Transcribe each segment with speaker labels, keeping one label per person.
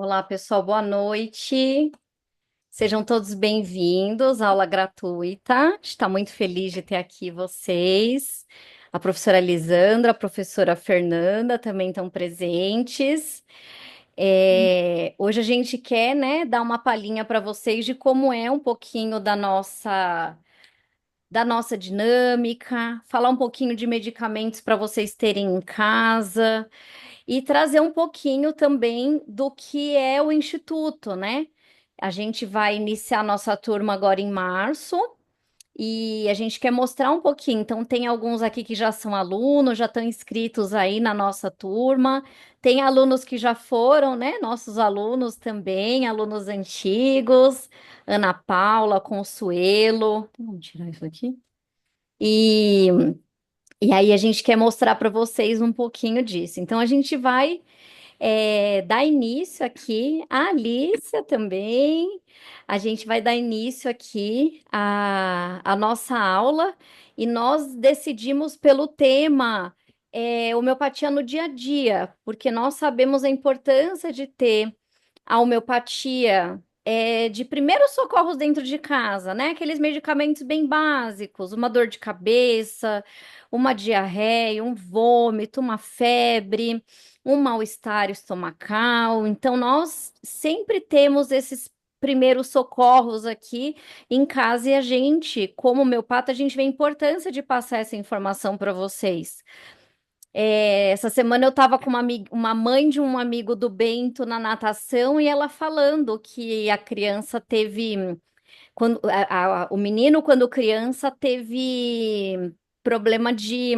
Speaker 1: Olá, pessoal, boa noite. Sejam todos bem-vindos à aula gratuita. Está muito feliz de ter aqui vocês. A professora Lisandra, a professora Fernanda também estão presentes. Hoje a gente quer, né, dar uma palhinha para vocês de como é um pouquinho da nossa dinâmica, falar um pouquinho de medicamentos para vocês terem em casa. E trazer um pouquinho também do que é o Instituto, né? A gente vai iniciar nossa turma agora em março e a gente quer mostrar um pouquinho. Então, tem alguns aqui que já são alunos, já estão inscritos aí na nossa turma. Tem alunos que já foram, né? Nossos alunos também, alunos antigos, Ana Paula, Consuelo. Vamos tirar isso aqui. E, e aí a gente quer mostrar para vocês um pouquinho disso. Então, a gente vai dar início aqui, a Alicia também. A gente vai dar início aqui à nossa aula e nós decidimos pelo tema homeopatia no dia a dia, porque nós sabemos a importância de ter a homeopatia de primeiros socorros dentro de casa, né? Aqueles medicamentos bem básicos, uma dor de cabeça, uma diarreia, um vômito, uma febre, um mal-estar estomacal. Então, nós sempre temos esses primeiros socorros aqui em casa e a gente, como homeopata, a gente vê a importância de passar essa informação para vocês. Essa semana eu estava com uma mãe de um amigo do Bento na natação e ela falando que a criança teve, o menino, quando criança, teve problema de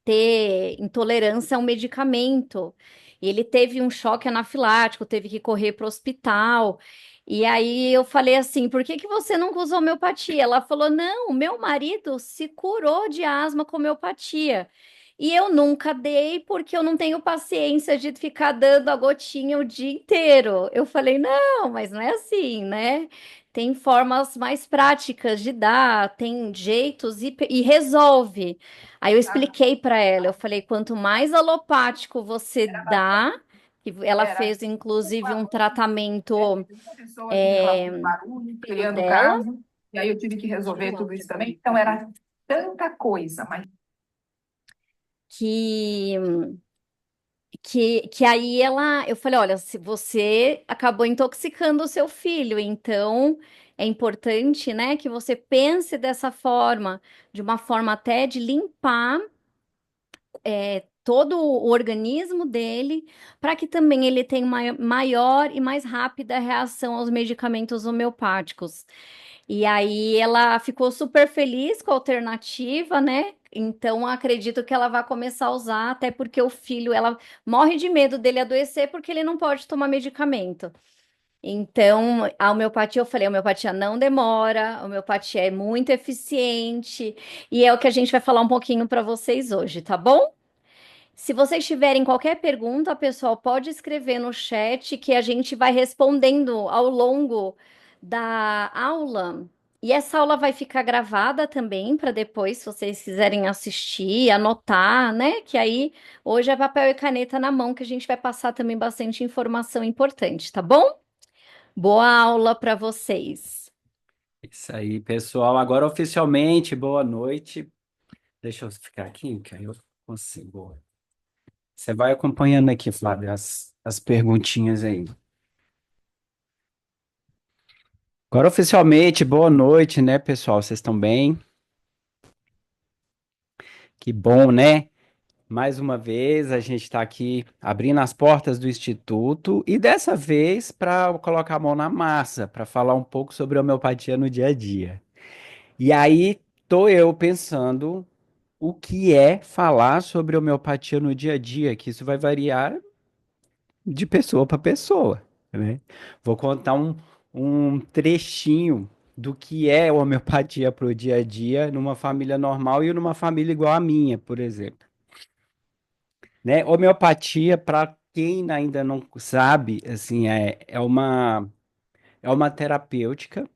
Speaker 1: ter intolerância a um medicamento. E ele teve um choque anafilático, teve que correr para o hospital. E aí eu falei assim: por que que você não usou homeopatia? Ela falou: não, o meu marido se curou de asma com homeopatia. E eu nunca dei porque eu não tenho paciência de ficar dando a gotinha o dia inteiro. Eu falei: não, mas não é assim, né? Tem formas mais práticas de dar, tem jeitos e resolve. Aí eu
Speaker 2: Aham.
Speaker 1: expliquei para ela, eu falei, quanto mais alopático você
Speaker 2: Era bastante,
Speaker 1: dá, que ela
Speaker 2: era
Speaker 1: fez inclusive
Speaker 2: uma
Speaker 1: um
Speaker 2: noite,
Speaker 1: tratamento
Speaker 2: teve uma pessoa que reclamou de
Speaker 1: no
Speaker 2: barulho,
Speaker 1: filho
Speaker 2: criando
Speaker 1: dela,
Speaker 2: caso, e aí eu tive que resolver tudo isso também. Então era tanta coisa, mas
Speaker 1: que que aí eu falei, olha, se você acabou intoxicando o seu filho, então é importante, né, que você pense dessa forma, de uma forma até de limpar todo o organismo dele, para que também ele tenha uma maior e mais rápida reação aos medicamentos homeopáticos. E aí ela ficou super feliz com a alternativa, né? Então acredito que ela vai começar a usar, até porque o filho, ela morre de medo dele adoecer porque ele não pode tomar medicamento. Então, a homeopatia, eu falei, a homeopatia não demora, a homeopatia é muito eficiente, e é o que a gente vai falar um pouquinho para vocês hoje, tá bom? Se vocês tiverem qualquer pergunta, pessoal, pode escrever no chat que a gente vai respondendo ao longo da aula. E essa aula vai ficar gravada também para depois, se vocês quiserem assistir, anotar, né? Que aí hoje é papel e caneta na mão que a gente vai passar também bastante informação importante, tá bom? Boa aula para vocês.
Speaker 3: Isso aí, pessoal. Agora, oficialmente, boa noite. Deixa eu ficar aqui, que aí eu consigo. Você vai acompanhando aqui, Flávio, as perguntinhas aí. Agora, oficialmente, boa noite, né, pessoal? Vocês estão bem? Que bom, né? Mais uma vez, a gente está aqui abrindo as portas do Instituto e dessa vez para colocar a mão na massa, para falar um pouco sobre homeopatia no dia a dia. E aí, tô eu pensando o que é falar sobre homeopatia no dia a dia, que isso vai variar de pessoa para pessoa, né? Vou contar um trechinho do que é homeopatia para o dia a dia numa família normal e numa família igual a minha, por exemplo. Né? Homeopatia, para quem ainda não sabe, assim, é uma terapêutica,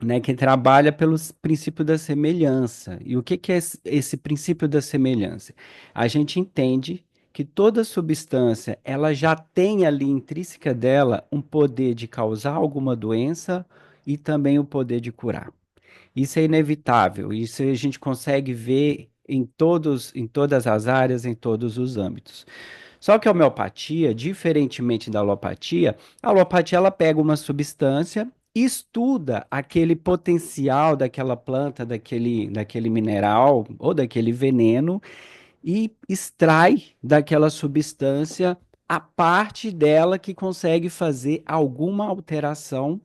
Speaker 3: né, que trabalha pelos princípios da semelhança. E o que que é esse princípio da semelhança? A gente entende que toda substância ela já tem ali intrínseca dela um poder de causar alguma doença e também o poder de curar. Isso é inevitável, isso a gente consegue ver em todas as áreas, em todos os âmbitos. Só que a homeopatia, diferentemente da alopatia, a alopatia ela pega uma substância, estuda aquele potencial daquela planta, daquele mineral ou daquele veneno e extrai daquela substância a parte dela que consegue fazer alguma alteração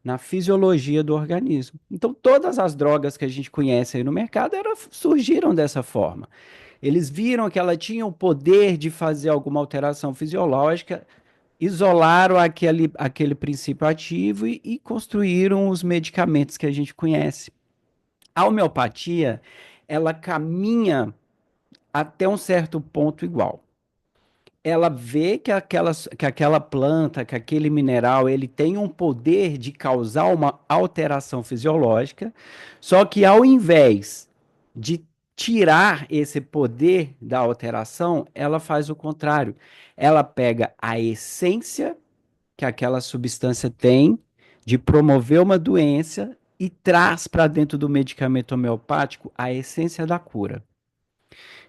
Speaker 3: na fisiologia do organismo. Então, todas as drogas que a gente conhece aí no mercado surgiram dessa forma. Eles viram que ela tinha o poder de fazer alguma alteração fisiológica, isolaram aquele princípio ativo e construíram os medicamentos que a gente conhece. A homeopatia, ela caminha até um certo ponto igual. Ela vê que aquela planta, que aquele mineral, ele tem um poder de causar uma alteração fisiológica, só que ao invés de tirar esse poder da alteração, ela faz o contrário. Ela pega a essência que aquela substância tem de promover uma doença e traz para dentro do medicamento homeopático a essência da cura.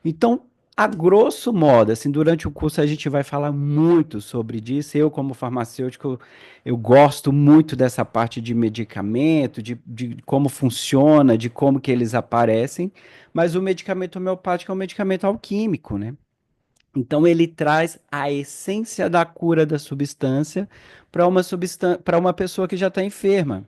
Speaker 3: Então, a grosso modo, assim, durante o curso a gente vai falar muito sobre disso. Eu, como farmacêutico, eu gosto muito dessa parte de medicamento, de como funciona, de como que eles aparecem, mas o medicamento homeopático é um medicamento alquímico, né? Então ele traz a essência da cura da substância para uma pessoa que já está enferma.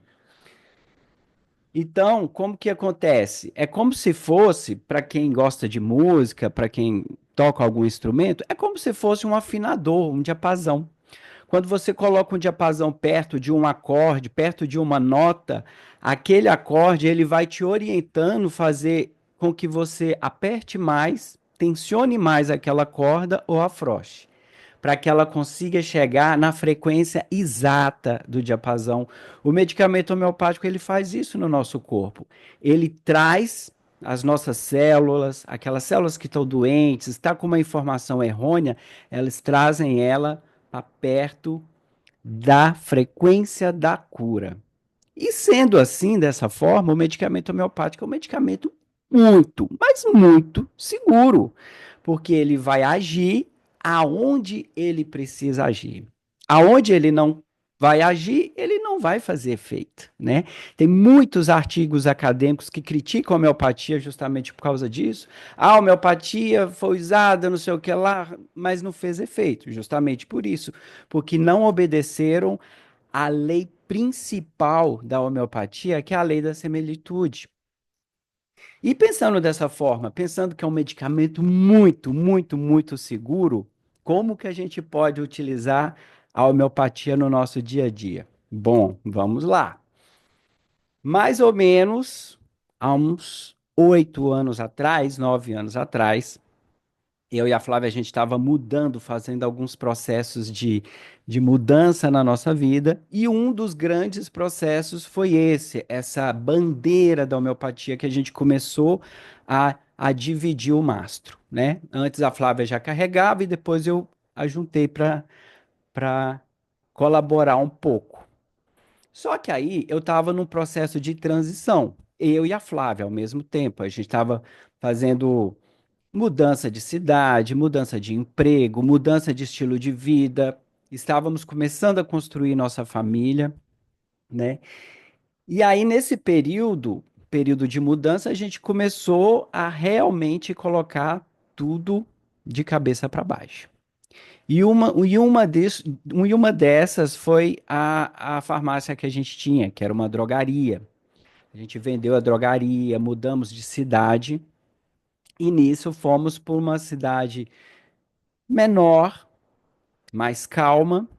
Speaker 3: Então, como que acontece? É como se fosse, para quem gosta de música, para quem toca algum instrumento, é como se fosse um afinador, um diapasão. Quando você coloca um diapasão perto de um acorde, perto de uma nota, aquele acorde ele vai te orientando, fazer com que você aperte mais, tensione mais aquela corda ou afrouxe para que ela consiga chegar na frequência exata do diapasão. O medicamento homeopático ele faz isso no nosso corpo. Ele traz as nossas células, aquelas células que estão doentes, está com uma informação errônea, elas trazem ela para perto da frequência da cura. E sendo assim, dessa forma, o medicamento homeopático é um medicamento muito, mas muito seguro, porque ele vai agir aonde ele precisa agir. Aonde ele não vai agir, ele não vai fazer efeito, né? Tem muitos artigos acadêmicos que criticam a homeopatia justamente por causa disso. A homeopatia foi usada, não sei o que lá, mas não fez efeito, justamente por isso, porque não obedeceram a lei principal da homeopatia, que é a lei da semelitude. E pensando dessa forma, pensando que é um medicamento muito, muito, muito seguro, como que a gente pode utilizar a homeopatia no nosso dia a dia? Bom, vamos lá. Mais ou menos há uns 8 anos atrás, 9 anos atrás, eu e a Flávia, a gente estava mudando, fazendo alguns processos de mudança na nossa vida, e um dos grandes processos foi essa bandeira da homeopatia que a gente começou a dividir o mastro, né? Antes a Flávia já carregava e depois eu ajuntei para colaborar um pouco. Só que aí eu estava num processo de transição, eu e a Flávia ao mesmo tempo, a gente estava fazendo mudança de cidade, mudança de emprego, mudança de estilo de vida. Estávamos começando a construir nossa família, né? E aí, nesse período de mudança, a gente começou a realmente colocar tudo de cabeça para baixo. E uma dessas foi a farmácia que a gente tinha, que era uma drogaria. A gente vendeu a drogaria, mudamos de cidade, e nisso fomos para uma cidade menor, mais calma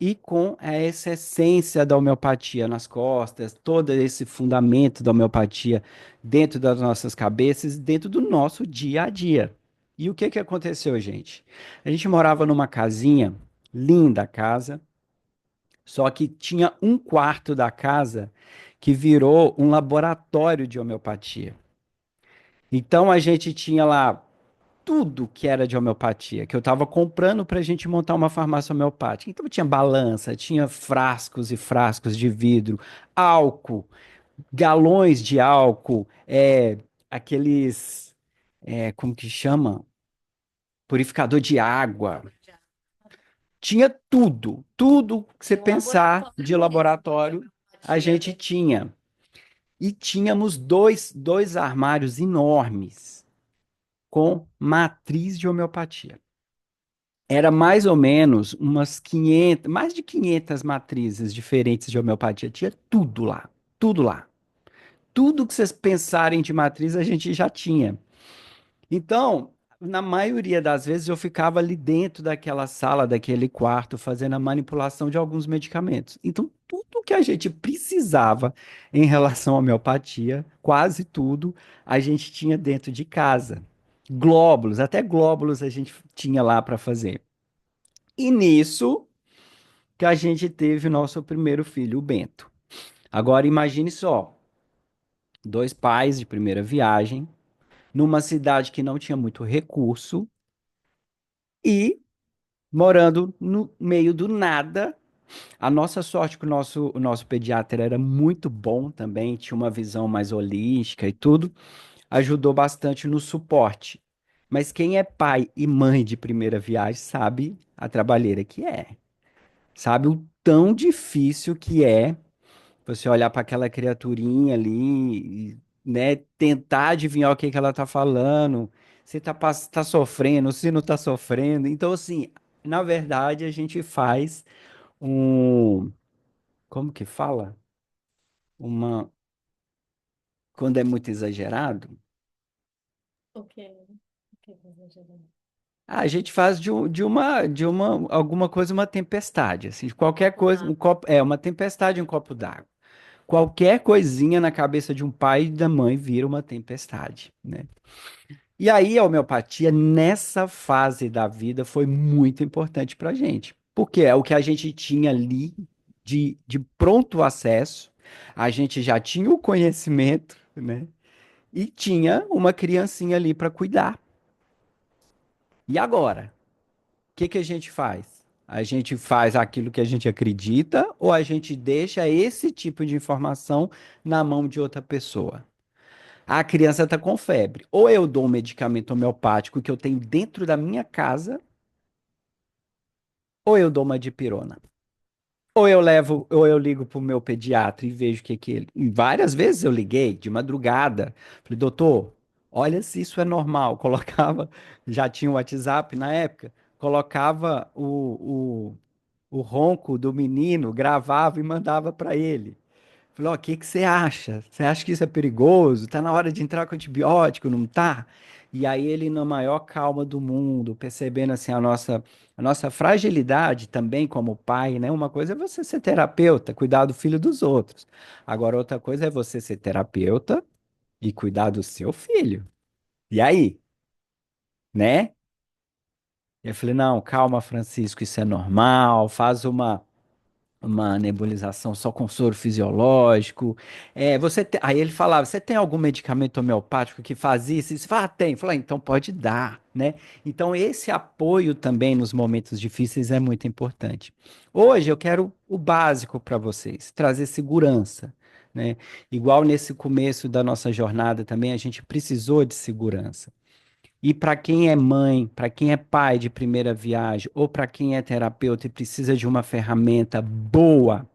Speaker 3: e com essa essência da homeopatia nas costas, todo esse fundamento da homeopatia dentro das nossas cabeças, dentro do nosso dia a dia. E o que que aconteceu, gente? A gente morava numa casinha, linda a casa, só que tinha um quarto da casa que virou um laboratório de homeopatia. Então a gente tinha lá tudo que era de homeopatia, que eu estava comprando para a gente montar uma farmácia homeopática. Então tinha balança, tinha frascos e frascos de vidro, álcool, galões de álcool, aqueles, como que chama? Purificador de água. Tinha tudo, tudo que você
Speaker 1: Tinha um
Speaker 3: pensar
Speaker 1: laboratório
Speaker 3: de
Speaker 1: mesmo de
Speaker 3: laboratório, a
Speaker 1: homeopatia,
Speaker 3: gente
Speaker 1: né?
Speaker 3: tinha. E tínhamos dois armários enormes com matriz de homeopatia. Era mais ou menos umas 500, mais de 500 matrizes diferentes de homeopatia. Tinha tudo lá, tudo lá. Tudo que vocês pensarem de matriz a gente já tinha. Então, na maioria das vezes eu ficava ali dentro daquela sala, daquele quarto, fazendo a manipulação de alguns medicamentos. Então, tudo que a gente precisava em relação à homeopatia, quase tudo, a gente tinha dentro de casa. Glóbulos, até glóbulos a gente tinha lá para fazer. E nisso que a gente teve o nosso primeiro filho, o Bento. Agora imagine só, dois pais de primeira viagem, numa cidade que não tinha muito recurso e morando no meio do nada. A nossa sorte que o nosso pediatra era muito bom também, tinha uma visão mais holística e tudo, ajudou bastante no suporte. Mas quem é pai e mãe de primeira viagem sabe a trabalheira que é. Sabe o tão difícil que é você olhar para aquela criaturinha ali, né, tentar adivinhar o que que ela tá falando, se tá sofrendo, se não tá sofrendo. Então, assim, na verdade, a gente faz um, como que fala? Uma, quando é muito exagerado,
Speaker 1: O que? O que você já viu?
Speaker 3: a gente faz de uma, alguma coisa uma tempestade, assim, de qualquer
Speaker 1: Copo
Speaker 3: coisa,
Speaker 1: d'água.
Speaker 3: um copo, uma tempestade, um copo d'água. Qualquer coisinha na cabeça de um pai e da mãe vira uma tempestade, né? E aí a homeopatia nessa fase da vida foi muito importante para a gente, porque é o que a gente tinha ali de pronto acesso, a gente já tinha o conhecimento, né? E tinha uma criancinha ali para cuidar. E agora? O que que a gente faz? A gente faz aquilo que a gente acredita ou a gente deixa esse tipo de informação na mão de outra pessoa? A criança está com febre. Ou eu dou um medicamento homeopático que eu tenho dentro da minha casa, ou eu dou uma dipirona. Ou eu ligo para o meu pediatra e vejo o que que ele. E várias vezes eu liguei de madrugada. Falei, doutor, olha se isso é normal. Colocava, já tinha o WhatsApp na época, colocava o ronco do menino, gravava e mandava para ele. Falei, ó, o que que você acha? Você acha que isso é perigoso? Tá na hora de entrar com antibiótico, não tá? E aí ele, na maior calma do mundo, percebendo assim a nossa fragilidade também como pai, né? Uma coisa é você ser terapeuta, cuidar do filho dos outros. Agora, outra coisa é você ser terapeuta e cuidar do seu filho. E aí, né? Eu falei, não, calma, Francisco, isso é normal, faz uma nebulização só com soro fisiológico. Aí ele falava, você tem algum medicamento homeopático que faz isso? Isso fala, tem. Falei, então pode dar, né? Então esse apoio também nos momentos difíceis é muito importante. Hoje eu quero o básico para vocês, trazer segurança, né? Igual nesse começo da nossa jornada também a gente precisou de segurança. E para quem é mãe, para quem é pai de primeira viagem, ou para quem é terapeuta e precisa de uma ferramenta boa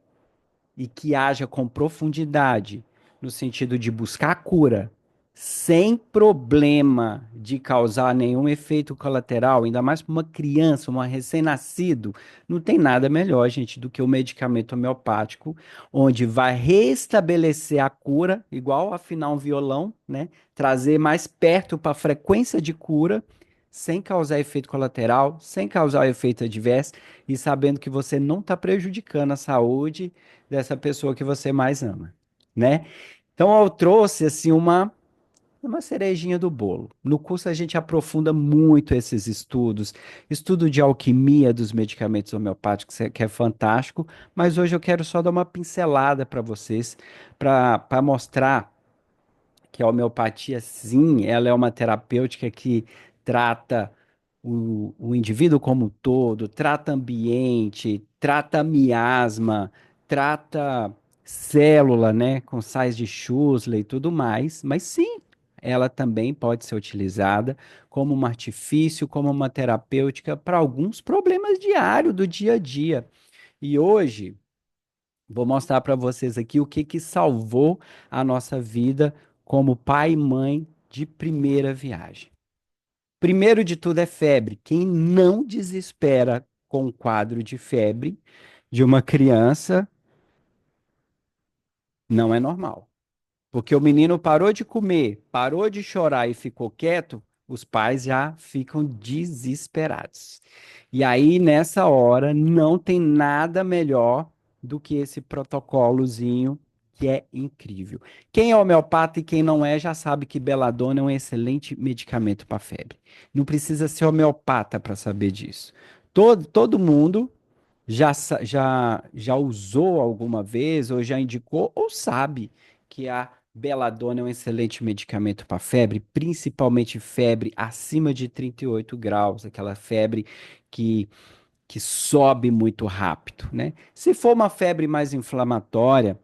Speaker 3: e que haja com profundidade, no sentido de buscar a cura, sem problema de causar nenhum efeito colateral, ainda mais para uma criança, uma recém-nascido, não tem nada melhor, gente, do que o medicamento homeopático, onde vai restabelecer a cura, igual afinar um violão, né? Trazer mais perto para a frequência de cura. Sem causar efeito colateral, sem causar efeito adverso e sabendo que você não está prejudicando a saúde dessa pessoa que você mais ama, né? Então eu trouxe assim uma cerejinha do bolo. No curso a gente aprofunda muito esses estudos, estudo de alquimia dos medicamentos homeopáticos, que é fantástico, mas hoje eu quero só dar uma pincelada para vocês, para mostrar que a homeopatia, sim, ela é uma terapêutica que trata o indivíduo como um todo, trata ambiente, trata miasma, trata célula, né, com sais de Schussler e tudo mais, mas sim, ela também pode ser utilizada como um artifício, como uma terapêutica para alguns problemas diários do dia a dia. E hoje vou mostrar para vocês aqui o que que salvou a nossa vida como pai e mãe de primeira viagem. Primeiro de tudo é febre. Quem não desespera com um quadro de febre de uma criança não é normal. Porque o menino parou de comer, parou de chorar e ficou quieto, os pais já ficam desesperados. E aí, nessa hora, não tem nada melhor do que esse protocolozinho que é incrível. Quem é homeopata e quem não é, já sabe que beladona é um excelente medicamento para febre. Não precisa ser homeopata para saber disso. Todo mundo já usou alguma vez, ou já indicou, ou sabe que a beladona é um excelente medicamento para febre, principalmente febre acima de 38 graus, aquela febre que, que sobe muito rápido, né? Se for uma febre mais inflamatória,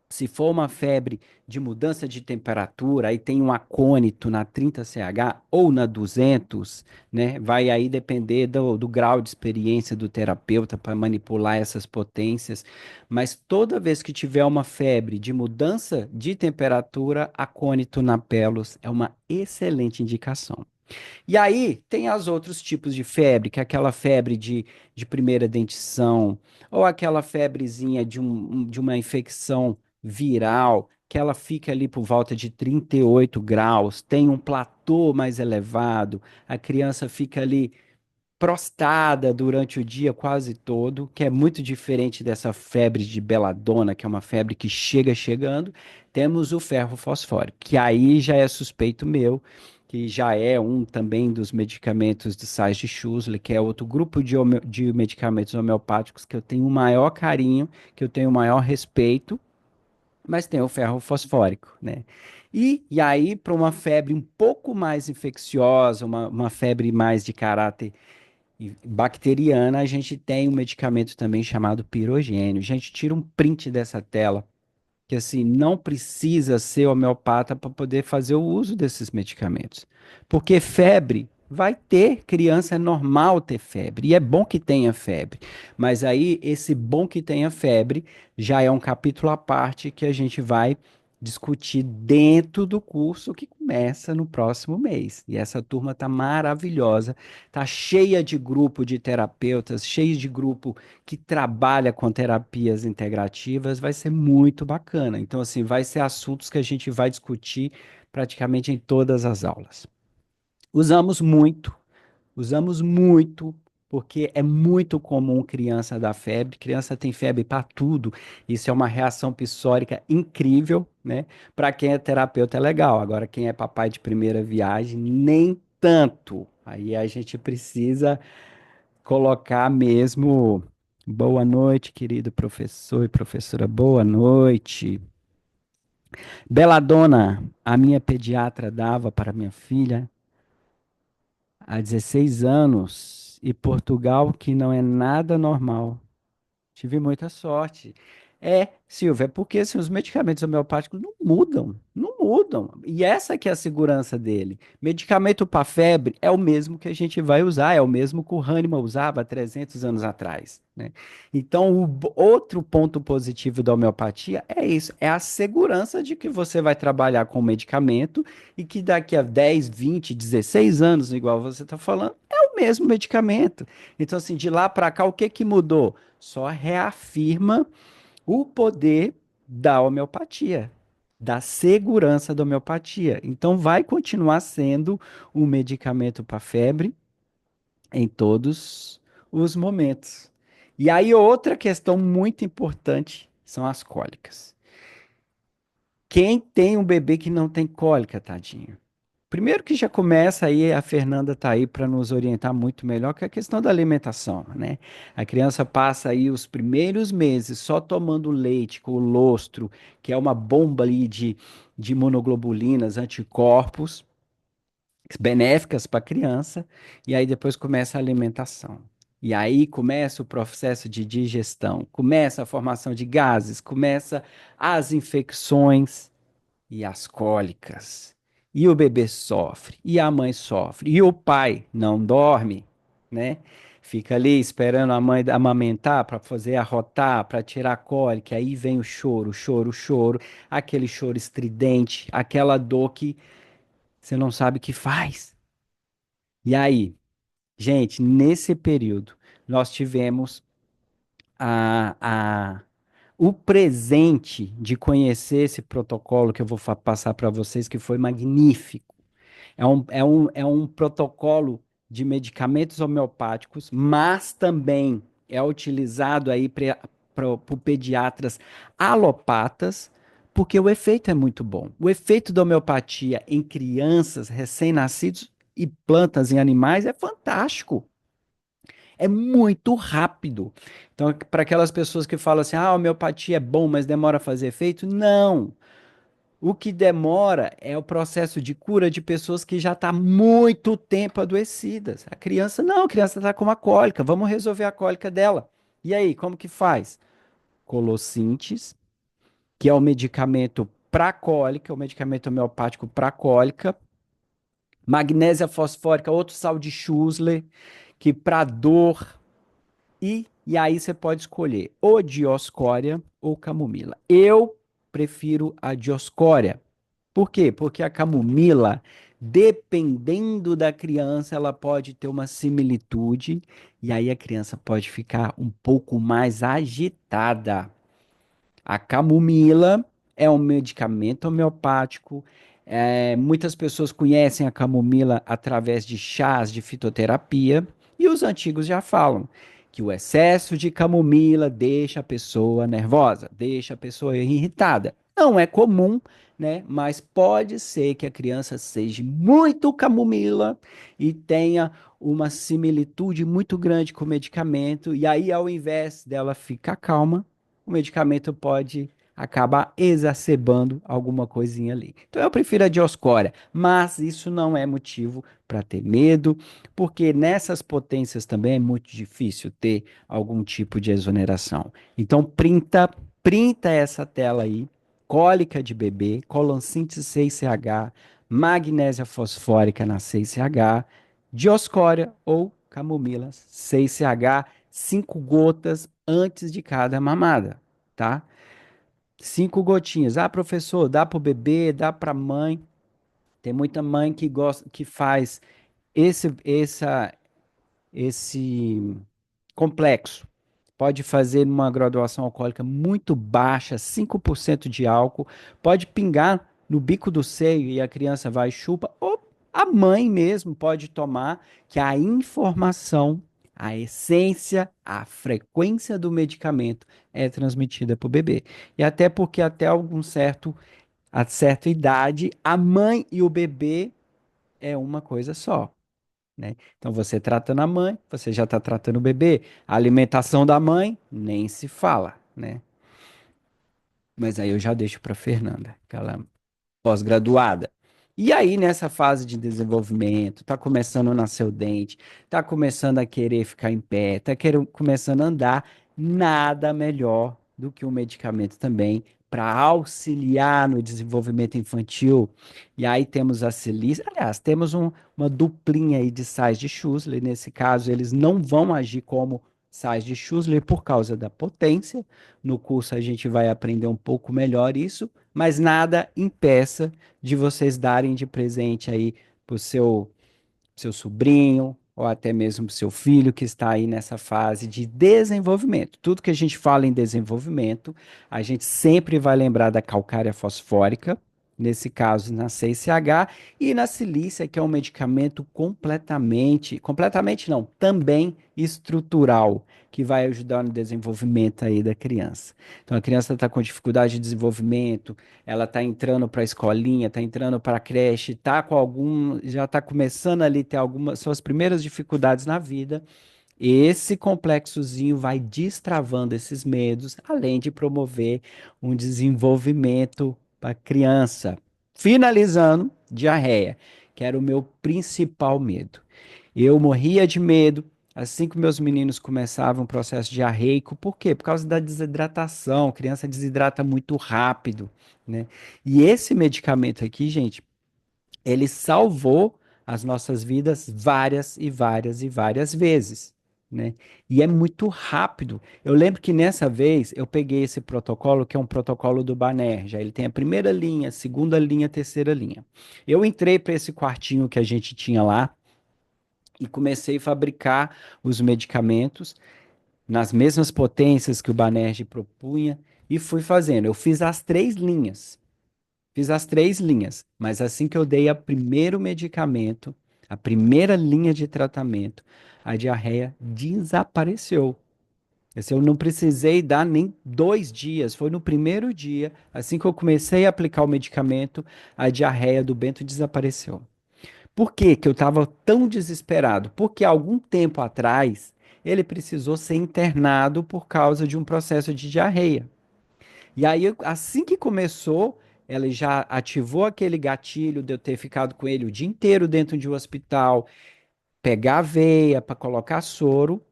Speaker 3: se for uma febre de mudança de temperatura, aí tem um acônito na 30 CH ou na 200, né? Vai aí depender do grau de experiência do terapeuta para manipular essas potências. Mas toda vez que tiver uma febre de mudança de temperatura, acônito na pelos é uma excelente indicação. E aí tem os outros tipos de febre, que é aquela febre de primeira dentição, ou aquela febrezinha de uma infecção viral, que ela fica ali por volta de 38 graus, tem um platô mais elevado, a criança fica ali prostada durante o dia quase todo, que é muito diferente dessa febre de beladona, que é uma febre que chega chegando. Temos o ferro fosfórico, que aí já é suspeito meu, que já é um também dos medicamentos de sais de Schussler, que é outro grupo de medicamentos homeopáticos que eu tenho o maior carinho, que eu tenho o maior respeito, mas tem o ferro fosfórico, né? E aí, para uma febre um pouco mais infecciosa, uma febre mais de caráter e bacteriana, a gente tem um medicamento também chamado pirogênio. Gente, tira um print dessa tela, que assim, não precisa ser homeopata para poder fazer o uso desses medicamentos. Porque febre vai ter, criança é normal ter febre, e é bom que tenha febre. Mas aí, esse bom que tenha febre já é um capítulo à parte que a gente vai discutir dentro do curso que começa no próximo mês. E essa turma tá maravilhosa, tá cheia de grupo de terapeutas, cheia de grupo que trabalha com terapias integrativas, vai ser muito bacana. Então, assim, vai ser assuntos que a gente vai discutir praticamente em todas as aulas. Usamos muito, usamos muito, porque é muito comum criança dar febre. Criança tem febre para tudo. Isso é uma reação psórica incrível, né? Para quem é terapeuta é legal. Agora, quem é papai de primeira viagem, nem tanto. Aí a gente precisa colocar mesmo. Boa noite, querido professor e professora. Boa noite. Beladona, a minha pediatra dava para minha filha há 16 anos. E Portugal, que não é nada normal. Tive muita sorte. É, Silvia, é porque assim, os medicamentos homeopáticos não mudam, não mudam. E essa que é a segurança dele. Medicamento para febre é o mesmo que a gente vai usar, é o mesmo que o Hahnemann usava há 300 anos atrás, né? Então, outro ponto positivo da homeopatia é isso, é a segurança de que você vai trabalhar com medicamento e que daqui a 10, 20, 16 anos, igual você está falando, é o mesmo medicamento. Então, assim, de lá para cá, o que que mudou? Só reafirma o poder da homeopatia, da segurança da homeopatia. Então, vai continuar sendo um medicamento para febre em todos os momentos. E aí, outra questão muito importante são as cólicas. Quem tem um bebê que não tem cólica, tadinho? Primeiro que já começa aí, a Fernanda tá aí para nos orientar muito melhor, que é a questão da alimentação, né? A criança passa aí os primeiros meses só tomando leite com o lostro, que é uma bomba ali de imunoglobulinas, anticorpos, benéficas para a criança, e aí depois começa a alimentação. E aí começa o processo de digestão, começa a formação de gases, começa as infecções e as cólicas. E o bebê sofre, e a mãe sofre, e o pai não dorme, né? Fica ali esperando a mãe amamentar para fazer arrotar, para tirar a cólica. Aí vem o choro, o choro, o choro, aquele choro estridente, aquela dor que você não sabe o que faz. E aí, gente, nesse período, nós tivemos a, a, o presente de conhecer esse protocolo que eu vou passar para vocês, que foi magnífico. É um protocolo de medicamentos homeopáticos, mas também é utilizado aí por pediatras alopatas, porque o efeito é muito bom. O efeito da homeopatia em crianças, recém-nascidos e plantas em animais é fantástico. É muito rápido. Então, para aquelas pessoas que falam assim, a homeopatia é bom, mas demora a fazer efeito, não. O que demora é o processo de cura de pessoas que já estão há muito tempo adoecidas. A criança, não, a criança está com uma cólica, vamos resolver a cólica dela. E aí, como que faz? Colossintes, que é o medicamento para cólica, o medicamento homeopático para cólica, magnésia fosfórica, outro sal de Schussler, que para dor, e aí você pode escolher ou Dioscória ou camomila. Eu prefiro a Dioscória. Por quê? Porque a camomila, dependendo da criança, ela pode ter uma similitude e aí a criança pode ficar um pouco mais agitada. A camomila é um medicamento homeopático. Muitas pessoas conhecem a camomila através de chás de fitoterapia, e os antigos já falam que o excesso de camomila deixa a pessoa nervosa, deixa a pessoa irritada. Não é comum, né? Mas pode ser que a criança seja muito camomila e tenha uma similitude muito grande com o medicamento, e aí, ao invés dela ficar calma, o medicamento pode acabar exacerbando alguma coisinha ali. Então eu prefiro a Dioscória, mas isso não é motivo para ter medo, porque nessas potências também é muito difícil ter algum tipo de exoneração. Então printa essa tela aí, cólica de bebê, coloncinte 6CH, magnésia fosfórica na 6CH, Dioscória ou camomila 6CH, 5 gotas antes de cada mamada, tá? 5 gotinhas. Ah, professor, dá para o bebê, dá para a mãe. Tem muita mãe que gosta, que faz esse complexo. Pode fazer uma graduação alcoólica muito baixa, 5% de álcool, pode pingar no bico do seio e a criança vai e chupa, ou a mãe mesmo pode tomar, que a informação, a essência, a frequência do medicamento é transmitida para o bebê. E até porque até a certa idade, a mãe e o bebê é uma coisa só, né? Então você tratando a mãe, você já está tratando o bebê. A alimentação da mãe, nem se fala, né? Mas aí eu já deixo para Fernanda, que ela é pós-graduada. E aí, nessa fase de desenvolvimento, tá começando a nascer o dente, tá começando a querer ficar em pé, começando a andar, nada melhor do que um medicamento também para auxiliar no desenvolvimento infantil. E aí temos a Cilícia, aliás, temos uma duplinha aí de sais de Schussler, nesse caso eles não vão agir como sais de Schussler por causa da potência. No curso a gente vai aprender um pouco melhor isso, mas nada impeça de vocês darem de presente aí para o seu sobrinho, ou até mesmo seu filho que está aí nessa fase de desenvolvimento. Tudo que a gente fala em desenvolvimento, a gente sempre vai lembrar da calcária fosfórica, nesse caso na 6CH, e na silícia, que é um medicamento completamente não, também estrutural, que vai ajudar no desenvolvimento aí da criança. Então a criança está com dificuldade de desenvolvimento, ela está entrando para a escolinha, está entrando para a creche, já está começando ali a ter algumas suas primeiras dificuldades na vida. Esse complexozinho vai destravando esses medos, além de promover um desenvolvimento para a criança. Finalizando, diarreia. que era o meu principal medo. Eu morria de medo assim que meus meninos começavam o processo diarreico. Por quê? Por causa da desidratação. A criança desidrata muito rápido, né? E esse medicamento aqui, gente, ele salvou as nossas vidas várias e várias e várias vezes, né? E é muito rápido. Eu lembro que nessa vez eu peguei esse protocolo, que é um protocolo do Banerja. Ele tem a primeira linha, segunda linha, terceira linha. Eu entrei para esse quartinho que a gente tinha lá e comecei a fabricar os medicamentos nas mesmas potências que o Banerjee propunha e fui fazendo. Eu fiz as três linhas. Fiz as três linhas, mas assim que eu dei o primeiro medicamento, a primeira linha de tratamento, a diarreia desapareceu. Assim, eu não precisei dar nem 2 dias, foi no primeiro dia, assim que eu comecei a aplicar o medicamento, a diarreia do Bento desapareceu. Por que que eu estava tão desesperado? Porque há algum tempo atrás ele precisou ser internado por causa de um processo de diarreia. E aí, assim que começou, ela já ativou aquele gatilho de eu ter ficado com ele o dia inteiro dentro de um hospital, pegar a veia para colocar soro.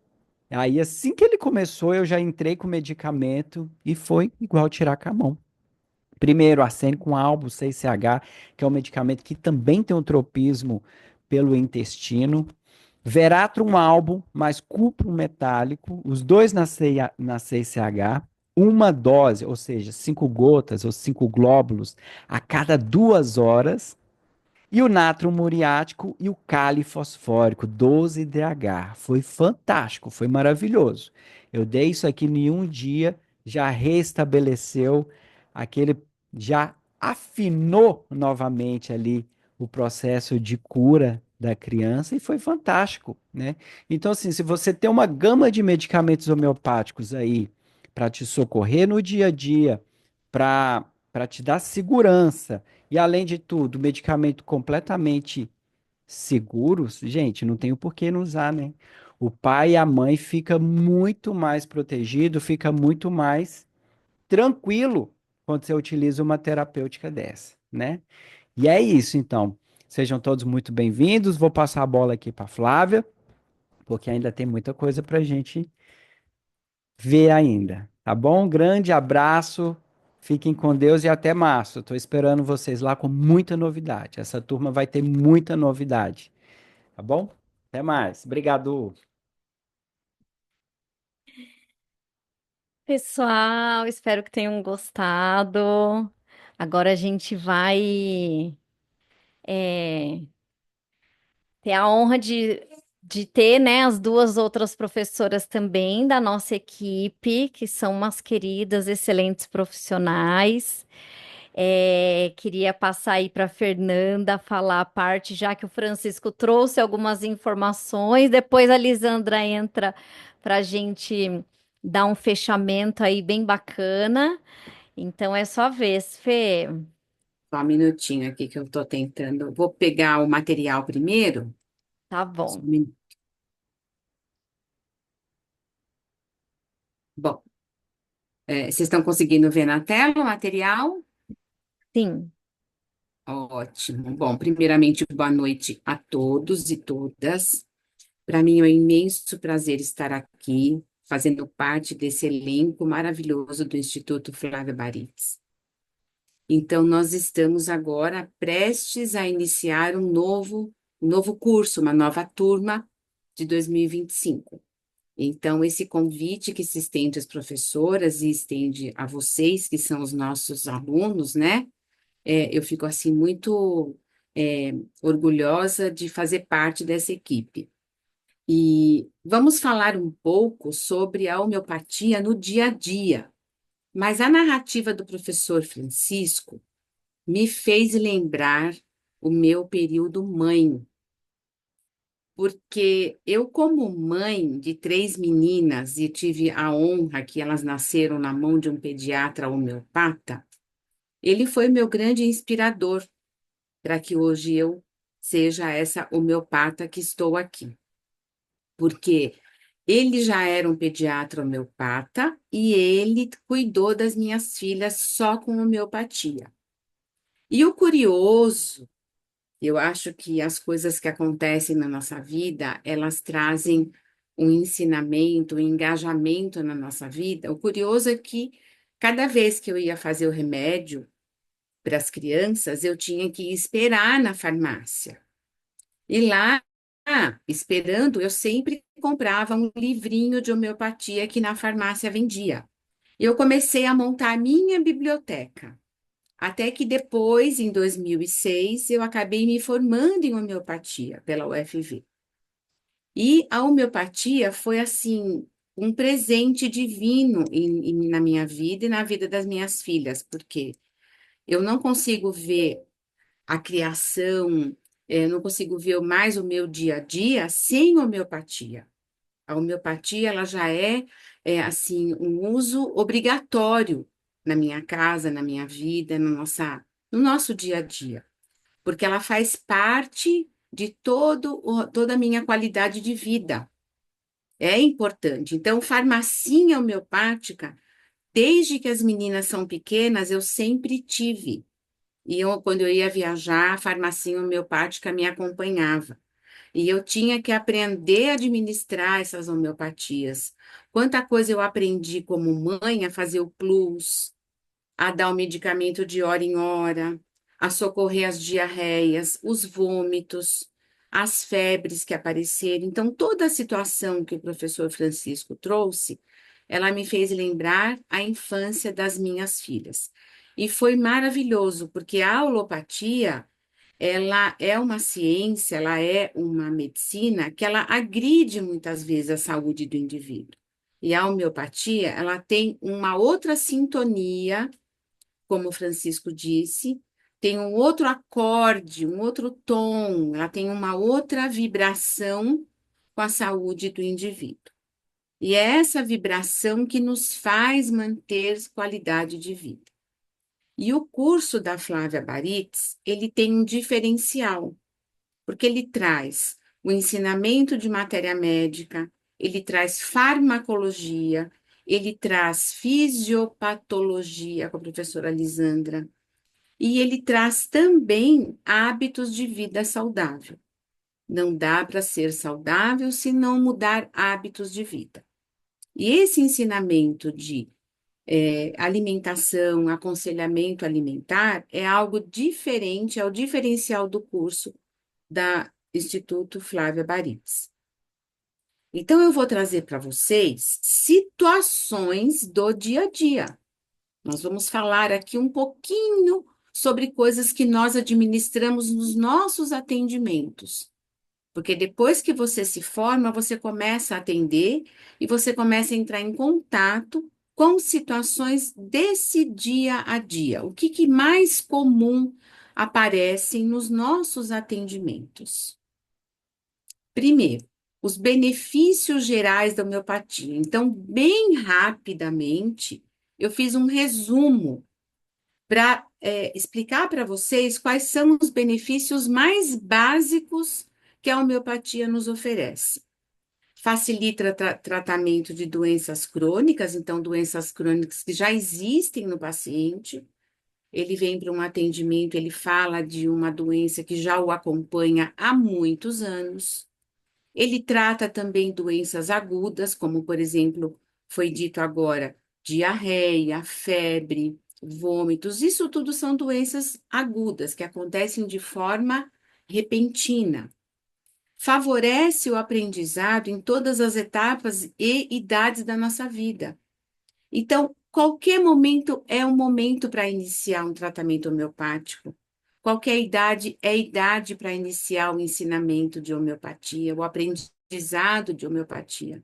Speaker 3: Aí, assim que ele começou, eu já entrei com o medicamento e foi igual tirar com a mão. Primeiro, arsênico com albo 6CH, que é um medicamento que também tem um tropismo pelo intestino. Veratrum albo mais cuprum metálico, os dois na 6CH, uma dose, ou seja, 5 gotas ou 5 glóbulos a cada 2 horas, e o natro muriático e o cáli fosfórico, 12DH. Foi fantástico, foi maravilhoso. Eu dei isso aqui em um dia, já restabeleceu aquele, já afinou novamente ali o processo de cura da criança e foi fantástico, né? Então, assim, se você tem uma gama de medicamentos homeopáticos aí para te socorrer no dia a dia, para te dar segurança, e além de tudo, medicamento completamente seguros, gente, não tem o porquê não usar, né? O pai e a mãe fica muito mais protegido, fica muito mais tranquilo quando você utiliza uma terapêutica dessa, né? E é isso, então. Sejam todos muito bem-vindos. Vou passar a bola aqui para Flávia, porque ainda tem muita coisa para a gente ver ainda. Tá bom? Grande abraço. Fiquem com Deus e até março. Estou esperando vocês lá com muita novidade. Essa turma vai ter muita novidade. Tá bom? Até mais. Obrigado.
Speaker 1: Pessoal, espero que tenham gostado. Agora a gente vai é, ter a honra de ter, né, as duas outras professoras também da nossa equipe, que são umas queridas, excelentes profissionais. Queria passar aí para a Fernanda falar a parte, já que o Francisco trouxe algumas informações. Depois a Lisandra entra para a gente dar um fechamento aí bem bacana. Então é só vez, Fê.
Speaker 4: Só um minutinho aqui que eu estou tentando. Vou pegar o material primeiro.
Speaker 1: Tá
Speaker 4: Só
Speaker 1: bom.
Speaker 4: um minuto. Bom, vocês estão conseguindo ver na tela o material?
Speaker 1: Sim,
Speaker 4: Ótimo. Bom, primeiramente, boa noite a todos e todas. Para mim é um imenso prazer estar aqui, fazendo parte desse elenco maravilhoso do Instituto Flávia Baritz. Então, nós estamos agora prestes a iniciar um novo curso, uma nova turma de 2025. Então, esse convite que se estende às professoras e estende a vocês, que são os nossos alunos, né? Eu fico, assim, muito orgulhosa de fazer parte dessa equipe. E vamos falar um pouco sobre a homeopatia no dia a dia. Mas a narrativa do professor Francisco me fez lembrar o meu período mãe, porque eu, como mãe de 3 meninas, e tive a honra que elas nasceram na mão de um pediatra homeopata, ele foi meu grande inspirador para que hoje eu seja essa homeopata que estou aqui. Porque ele já era um pediatra homeopata e ele cuidou das minhas filhas só com homeopatia. E o curioso Eu acho que as coisas que acontecem na nossa vida, elas trazem um ensinamento, um engajamento na nossa vida. O curioso é que cada vez que eu ia fazer o remédio para as crianças, eu tinha que esperar na farmácia. E lá, esperando, eu sempre comprava um livrinho de homeopatia que na farmácia vendia. E eu comecei a montar a minha biblioteca. Até que depois, em 2006, eu acabei me formando em homeopatia pela UFV. E a homeopatia foi, assim, um presente divino na minha vida e na vida das minhas filhas, porque eu não consigo ver a criação, não consigo ver mais o meu dia a dia sem homeopatia. A homeopatia, ela já assim, um uso obrigatório na minha casa, na minha vida, no nosso dia a dia, porque ela faz parte de toda a minha qualidade de vida. É importante. Então, farmacinha homeopática, desde que as meninas são pequenas, eu sempre tive. E quando eu ia viajar, a farmacinha homeopática me acompanhava. E eu tinha que aprender a administrar essas homeopatias. Quanta coisa eu aprendi como mãe a fazer o plus, a dar o medicamento de hora em hora, a socorrer as diarreias, os vômitos, as febres que apareceram. Então, toda a situação que o professor Francisco trouxe, ela me fez lembrar a infância das minhas filhas. E foi maravilhoso, porque a alopatia ela é uma ciência, ela é uma medicina que ela agride muitas vezes a saúde do indivíduo. E a homeopatia, ela tem uma outra sintonia, como o Francisco disse, tem um outro acorde, um outro tom, ela tem uma outra vibração com a saúde do indivíduo. E é essa vibração que nos faz manter qualidade de vida. E o curso da Flávia Baritz, ele tem um diferencial, porque ele traz o ensinamento de matéria médica, ele traz farmacologia, ele traz fisiopatologia com a professora Lisandra, e ele traz também hábitos de vida saudável. Não dá para ser saudável se não mudar hábitos de vida. E esse ensinamento de alimentação, aconselhamento alimentar é algo diferente, é o diferencial do curso da Instituto Flávia Baritz. Então, eu vou trazer para vocês situações do dia a dia. Nós vamos falar aqui um pouquinho sobre coisas que nós administramos nos nossos atendimentos. Porque depois que você se forma, você começa a atender e você começa a entrar em contato com situações desse dia a dia. O que mais comum aparecem nos nossos atendimentos? Primeiro, os benefícios gerais da homeopatia. Então, bem rapidamente, eu fiz um resumo para explicar para vocês quais são os benefícios mais básicos que a homeopatia nos oferece. Facilita tratamento de doenças crônicas, então, doenças crônicas que já existem no paciente. Ele vem para um atendimento, ele fala de uma doença que já o acompanha há muitos anos. Ele trata também doenças agudas, como, por exemplo, foi dito agora, diarreia, febre, vômitos. Isso tudo são doenças agudas que acontecem de forma repentina. Favorece o aprendizado em todas as etapas e idades da nossa vida. Então, qualquer momento é um momento para iniciar um tratamento homeopático. Qualquer idade é idade para iniciar o ensinamento de homeopatia, o aprendizado de homeopatia.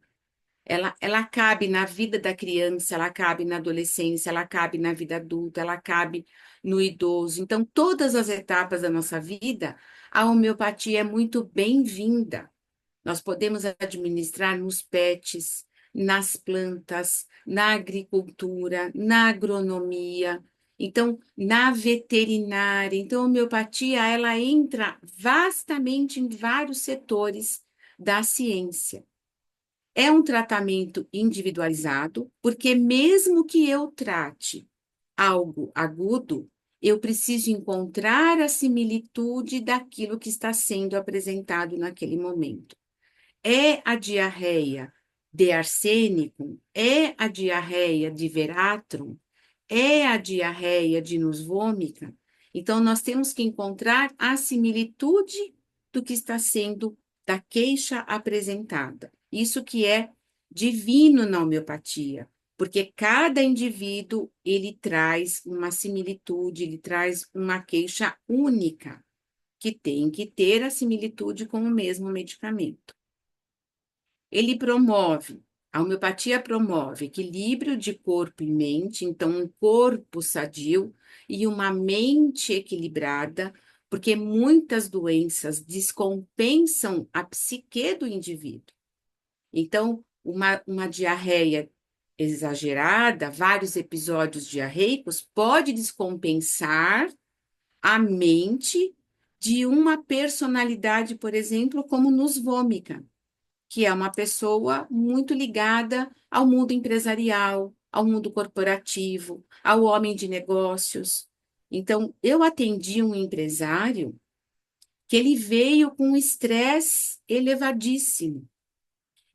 Speaker 4: Ela cabe na vida da criança, ela cabe na adolescência, ela cabe na vida adulta, ela cabe no idoso. Então, todas as etapas da nossa vida, a homeopatia é muito bem-vinda. Nós podemos administrar nos pets, nas plantas, na agricultura, na agronomia, então na veterinária. Então, a homeopatia, ela entra vastamente em vários setores da ciência. É um tratamento individualizado, porque mesmo que eu trate algo agudo, eu preciso encontrar a similitude daquilo que está sendo apresentado naquele momento. É a diarreia de arsênico? É a diarreia de veratrum? É a diarreia de Nus vomica? Então, nós temos que encontrar a similitude do que está sendo da queixa apresentada. Isso que é divino na homeopatia, porque cada indivíduo, ele traz uma similitude, ele traz uma queixa única, que tem que ter a similitude com o mesmo medicamento. Ele promove, a homeopatia promove equilíbrio de corpo e mente, então um corpo sadio e uma mente equilibrada, porque muitas doenças descompensam a psique do indivíduo. Então, uma diarreia exagerada, vários episódios diarreicos, pode descompensar a mente de uma personalidade, por exemplo, como Nus vomica, que é uma pessoa muito ligada ao mundo empresarial, ao mundo corporativo, ao homem de negócios. Então, eu atendi um empresário que ele veio com um estresse elevadíssimo.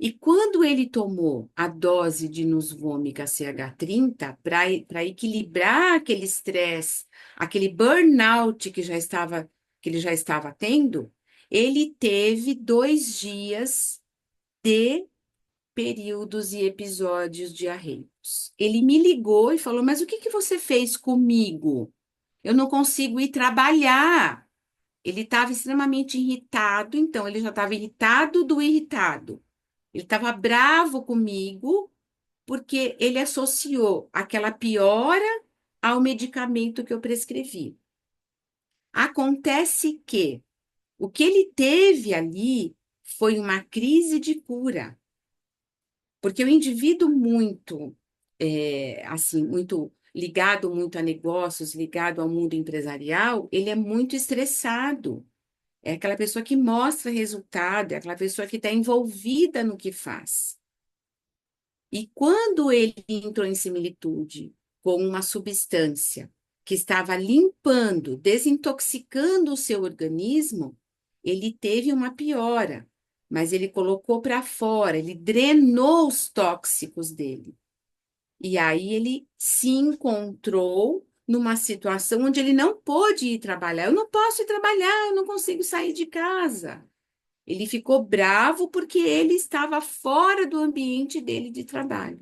Speaker 4: E quando ele tomou a dose de Nusvomica CH30 para equilibrar aquele estresse, aquele burnout que ele já estava tendo, ele teve 2 dias de períodos e episódios diarreicos. Ele me ligou e falou: Mas o que que você fez comigo? Eu não consigo ir trabalhar. Ele estava extremamente irritado, então ele já estava irritado do irritado. Ele estava bravo comigo porque ele associou aquela piora ao medicamento que eu prescrevi. Acontece que o que ele teve ali foi uma crise de cura. Porque o indivíduo muito, assim, muito ligado muito a negócios, ligado ao mundo empresarial, ele é muito estressado. É aquela pessoa que mostra resultado, é aquela pessoa que está envolvida no que faz. E quando ele entrou em similitude com uma substância que estava limpando, desintoxicando o seu organismo, ele teve uma piora, mas ele colocou para fora, ele drenou os tóxicos dele. E aí ele se encontrou numa situação onde ele não pôde ir trabalhar. Eu não posso ir trabalhar, eu não consigo sair de casa. Ele ficou bravo porque ele estava fora do ambiente dele de trabalho,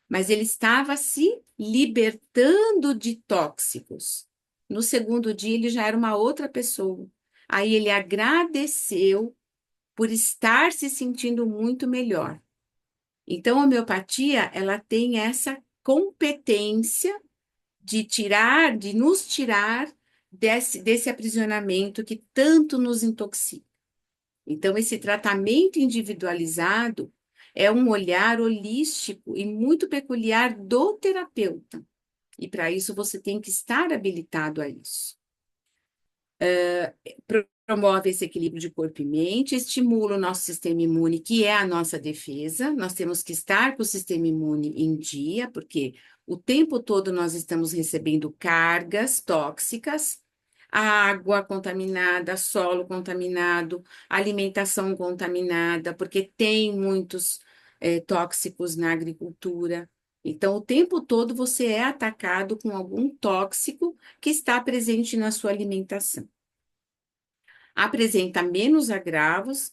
Speaker 4: mas ele estava se libertando de tóxicos. No segundo dia, ele já era uma outra pessoa. Aí ele agradeceu por estar se sentindo muito melhor. Então, a homeopatia, ela tem essa competência de tirar, de nos tirar desse aprisionamento que tanto nos intoxica. Então, esse tratamento individualizado é um olhar holístico e muito peculiar do terapeuta. E para isso você tem que estar habilitado a isso. Promove esse equilíbrio de corpo e mente, estimula o nosso sistema imune, que é a nossa defesa. Nós temos que estar com o sistema imune em dia, porque o tempo todo nós estamos recebendo cargas tóxicas, água contaminada, solo contaminado, alimentação contaminada, porque tem muitos tóxicos na agricultura. Então, o tempo todo você é atacado com algum tóxico que está presente na sua alimentação. Apresenta menos agravos,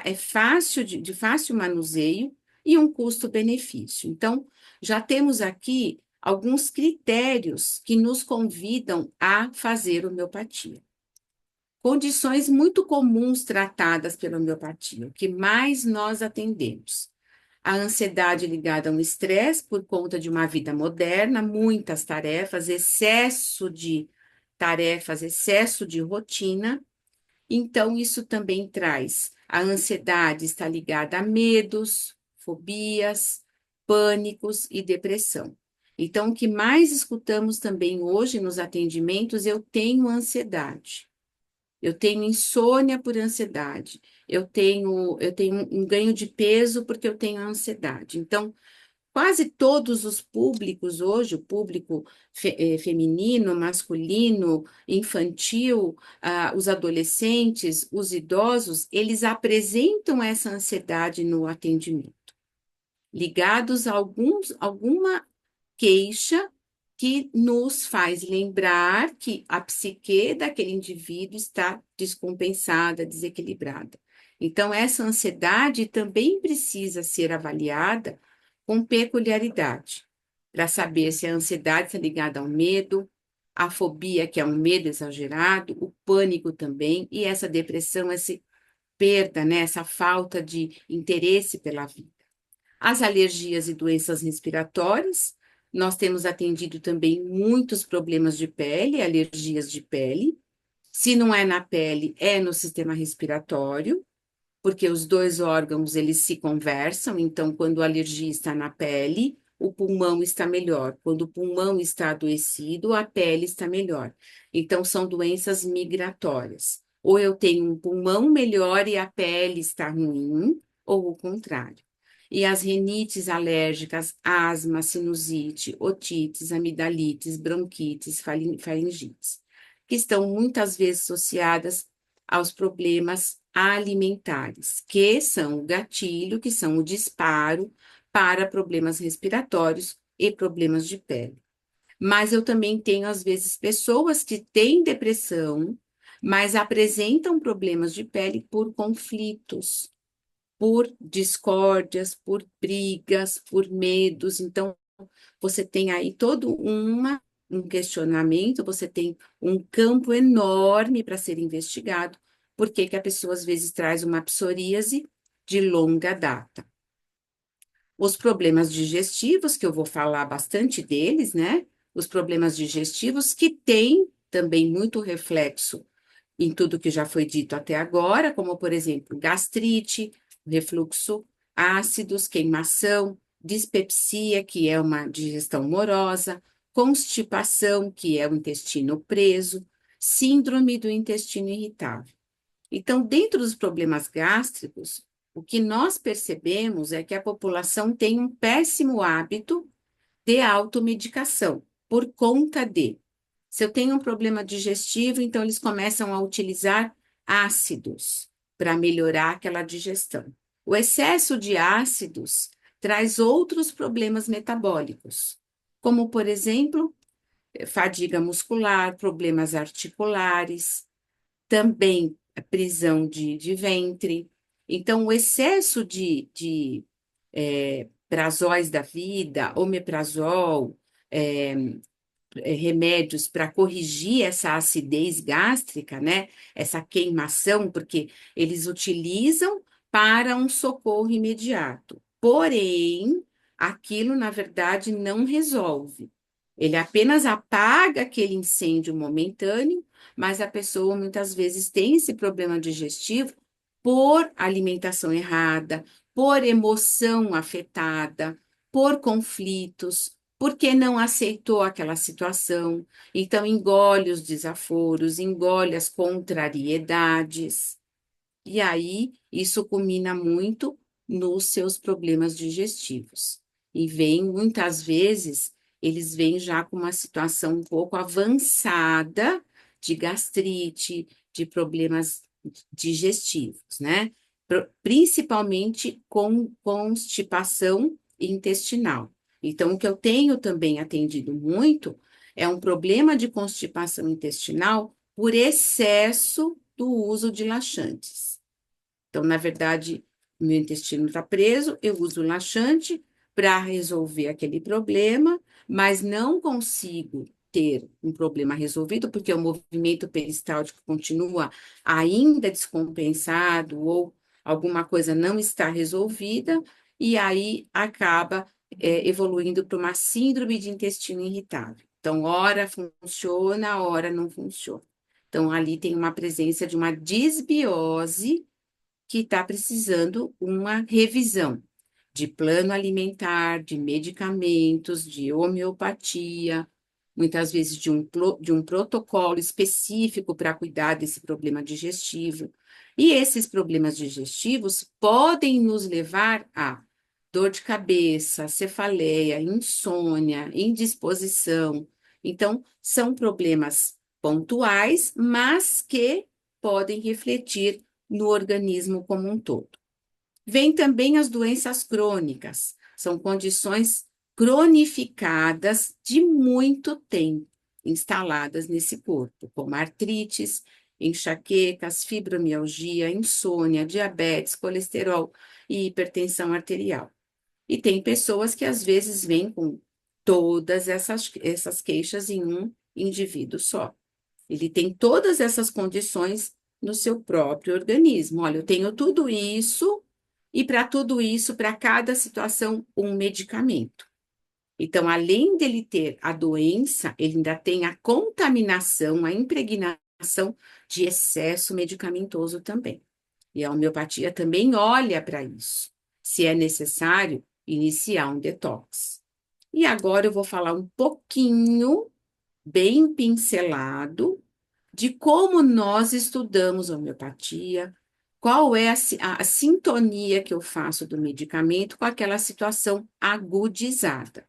Speaker 4: é fácil de fácil manuseio e um custo-benefício. Então, já temos aqui alguns critérios que nos convidam a fazer homeopatia. Condições muito comuns tratadas pela homeopatia, o que mais nós atendemos. A ansiedade ligada a um estresse por conta de uma vida moderna, muitas tarefas, excesso de rotina. Então, isso também traz. A ansiedade está ligada a medos, fobias, pânicos e depressão. Então, o que mais escutamos também hoje nos atendimentos, eu tenho ansiedade. Eu tenho insônia por ansiedade. Eu tenho um ganho de peso porque eu tenho ansiedade. Então, quase todos os públicos hoje, o público feminino, masculino, infantil, os adolescentes, os idosos, eles apresentam essa ansiedade no atendimento, ligados a alguma queixa que nos faz lembrar que a psique daquele indivíduo está descompensada, desequilibrada. Então, essa ansiedade também precisa ser avaliada com peculiaridade, para saber se a ansiedade está ligada ao medo, a fobia, que é um medo exagerado, o pânico também, e essa depressão, essa perda, né, essa falta de interesse pela vida. As alergias e doenças respiratórias, nós temos atendido também muitos problemas de pele, alergias de pele. Se não é na pele, é no sistema respiratório, porque os dois órgãos, eles se conversam, então, quando a alergia está na pele, o pulmão está melhor. Quando o pulmão está adoecido, a pele está melhor. Então, são doenças migratórias. Ou eu tenho um pulmão melhor e a pele está ruim, ou o contrário. E as rinites alérgicas, asma, sinusite, otites, amidalites, bronquites, faringites, que estão muitas vezes associadas aos problemas alimentares, que são o gatilho, que são o disparo para problemas respiratórios e problemas de pele. Mas eu também tenho, às vezes, pessoas que têm depressão, mas apresentam problemas de pele por conflitos, por discórdias, por brigas, por medos. Então, você tem aí todo um questionamento, você tem um campo enorme para ser investigado, porque que a pessoa às vezes traz uma psoríase de longa data. Os problemas digestivos, que eu vou falar bastante deles, né? Os problemas digestivos que têm também muito reflexo em tudo que já foi dito até agora, como, por exemplo, gastrite, refluxo ácidos, queimação, dispepsia, que é uma digestão morosa, constipação, que é o intestino preso, síndrome do intestino irritável. Então, dentro dos problemas gástricos, o que nós percebemos é que a população tem um péssimo hábito de automedicação, por conta de. Se eu tenho um problema digestivo, então eles começam a utilizar ácidos para melhorar aquela digestão. O excesso de ácidos traz outros problemas metabólicos, como, por exemplo, fadiga muscular, problemas articulares, também prisão de ventre. Então, o excesso de prazóis da vida, omeprazol, remédios para corrigir essa acidez gástrica, né? Essa queimação, porque eles utilizam para um socorro imediato. Porém, aquilo, na verdade, não resolve. Ele apenas apaga aquele incêndio momentâneo, mas a pessoa muitas vezes tem esse problema digestivo por alimentação errada, por emoção afetada, por conflitos, porque não aceitou aquela situação, então engole os desaforos, engole as contrariedades, e aí isso culmina muito nos seus problemas digestivos. E vem, muitas vezes, eles vêm já com uma situação um pouco avançada de gastrite, de problemas digestivos, né? Principalmente com constipação intestinal. Então, o que eu tenho também atendido muito é um problema de constipação intestinal por excesso do uso de laxantes. Então, na verdade, meu intestino está preso, eu uso laxante para resolver aquele problema, mas não consigo ter um problema resolvido, porque o movimento peristáltico continua ainda descompensado ou alguma coisa não está resolvida, e aí acaba evoluindo para uma síndrome de intestino irritável. Então, ora funciona, ora não funciona. Então, ali tem uma presença de uma disbiose que está precisando uma revisão de plano alimentar, de medicamentos, de homeopatia, muitas vezes de um protocolo específico para cuidar desse problema digestivo. E esses problemas digestivos podem nos levar a dor de cabeça, cefaleia, insônia, indisposição. Então, são problemas pontuais, mas que podem refletir no organismo como um todo. Vem também as doenças crônicas, são condições cronificadas de muito tempo, instaladas nesse corpo, como artrites, enxaquecas, fibromialgia, insônia, diabetes, colesterol e hipertensão arterial. E tem pessoas que às vezes vêm com todas essas queixas em um indivíduo só. Ele tem todas essas condições no seu próprio organismo. Olha, eu tenho tudo isso, e para tudo isso, para cada situação, um medicamento. Então, além dele ter a doença, ele ainda tem a contaminação, a impregnação de excesso medicamentoso também. E a homeopatia também olha para isso, se é necessário iniciar um detox. E agora eu vou falar um pouquinho, bem pincelado, de como nós estudamos homeopatia, qual é a sintonia que eu faço do medicamento com aquela situação agudizada.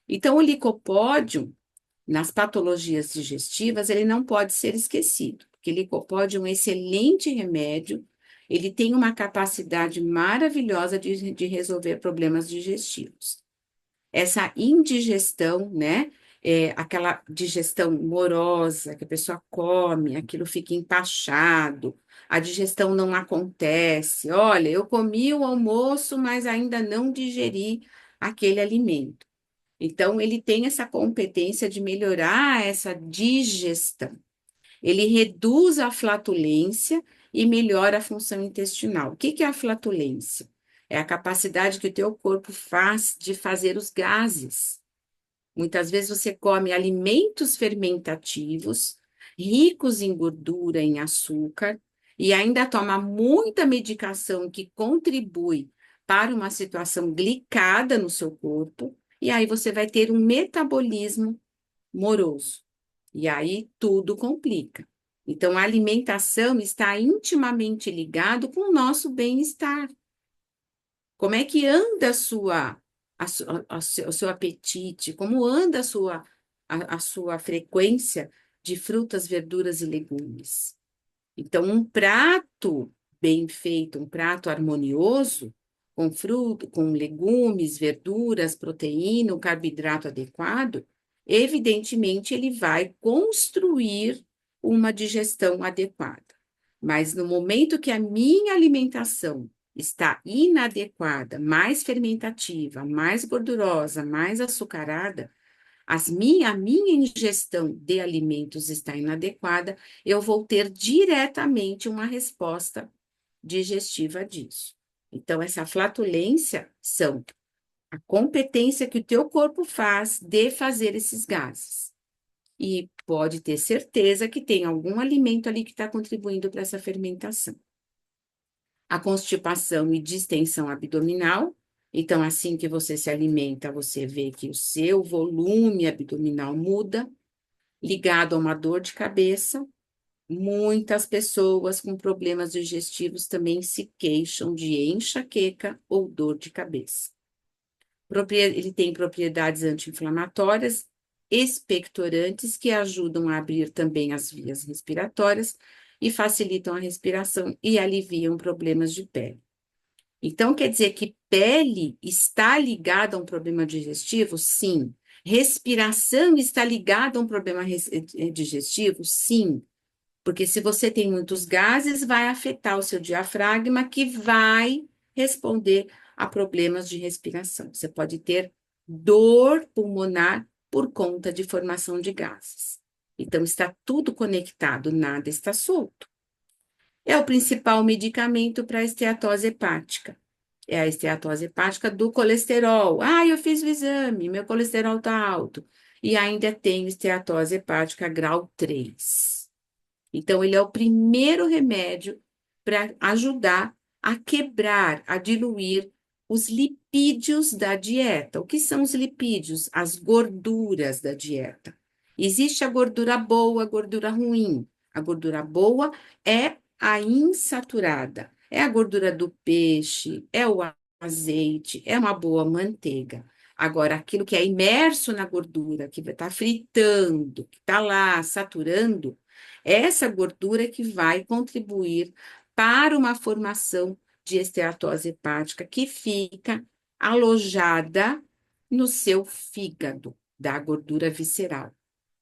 Speaker 4: Então, o licopódio, nas patologias digestivas, ele não pode ser esquecido, porque licopódio é um excelente remédio, ele tem uma capacidade maravilhosa de resolver problemas digestivos. Essa indigestão, né? Aquela digestão morosa, que a pessoa come, aquilo fica empachado, a digestão não acontece. Olha, eu comi o almoço, mas ainda não digeri aquele alimento. Então, ele tem essa competência de melhorar essa digestão. Ele reduz a flatulência e melhora a função intestinal. O que é a flatulência? É a capacidade que o teu corpo faz de fazer os gases. Muitas vezes você come alimentos fermentativos, ricos em gordura, em açúcar, e ainda toma muita medicação que contribui para uma situação glicada no seu corpo, e aí você vai ter um metabolismo moroso. E aí tudo complica. Então, a alimentação está intimamente ligado com o nosso bem-estar. Como é que anda o seu apetite? Como anda a sua frequência de frutas, verduras e legumes? Então, um prato bem feito, um prato harmonioso, com fruto, com legumes, verduras, proteína, o carboidrato adequado, evidentemente ele vai construir uma digestão adequada. Mas no momento que a minha alimentação está inadequada, mais fermentativa, mais gordurosa, mais açucarada, a minha ingestão de alimentos está inadequada, eu vou ter diretamente uma resposta digestiva disso. Então, essa flatulência são a competência que o teu corpo faz de fazer esses gases. E pode ter certeza que tem algum alimento ali que está contribuindo para essa fermentação. A constipação e distensão abdominal. Então, assim que você se alimenta, você vê que o seu volume abdominal muda, ligado a uma dor de cabeça. Muitas pessoas com problemas digestivos também se queixam de enxaqueca ou dor de cabeça. Ele tem propriedades anti-inflamatórias, expectorantes, que ajudam a abrir também as vias respiratórias e facilitam a respiração e aliviam problemas de pele. Então, quer dizer que pele está ligada a um problema digestivo? Sim. Respiração está ligada a um problema digestivo? Sim. Porque se você tem muitos gases, vai afetar o seu diafragma, que vai responder a problemas de respiração. Você pode ter dor pulmonar por conta de formação de gases. Então, está tudo conectado, nada está solto. É o principal medicamento para a esteatose hepática. É a esteatose hepática do colesterol. Ah, eu fiz o exame, meu colesterol está alto. E ainda tenho esteatose hepática grau 3. Então, ele é o primeiro remédio para ajudar a quebrar, a diluir os lipídios da dieta. O que são os lipídios? As gorduras da dieta. Existe a gordura boa, a gordura ruim. A gordura boa é a insaturada. É a gordura do peixe, é o azeite, é uma boa manteiga. Agora, aquilo que é imerso na gordura, que está fritando, que está lá saturando, essa gordura que vai contribuir para uma formação de esteatose hepática que fica alojada no seu fígado, da gordura visceral.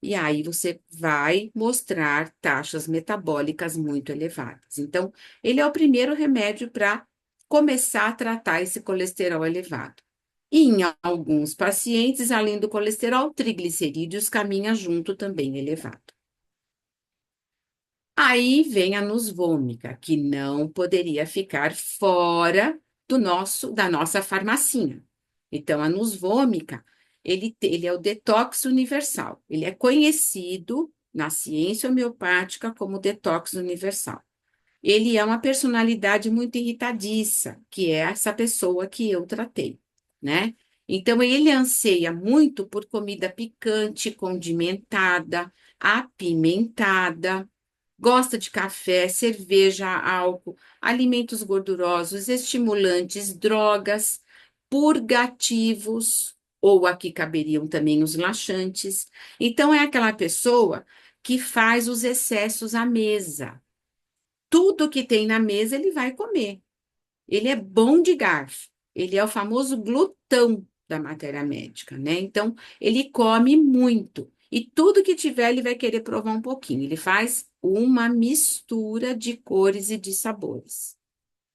Speaker 4: E aí você vai mostrar taxas metabólicas muito elevadas. Então, ele é o primeiro remédio para começar a tratar esse colesterol elevado. E em alguns pacientes, além do colesterol, triglicerídeos caminha junto também elevado. Aí vem a Nus Vômica, que não poderia ficar fora da nossa farmacinha. Então, a Nus Vômica, ele é o detox universal. Ele é conhecido na ciência homeopática como detox universal. Ele é uma personalidade muito irritadiça, que é essa pessoa que eu tratei, né? Então, ele anseia muito por comida picante, condimentada, apimentada, gosta de café, cerveja, álcool, alimentos gordurosos, estimulantes, drogas, purgativos, ou aqui caberiam também os laxantes. Então, é aquela pessoa que faz os excessos à mesa. Tudo que tem na mesa ele vai comer. Ele é bom de garfo. Ele é o famoso glutão da matéria médica, né? Então, ele come muito. E tudo que tiver, ele vai querer provar um pouquinho. Ele faz uma mistura de cores e de sabores.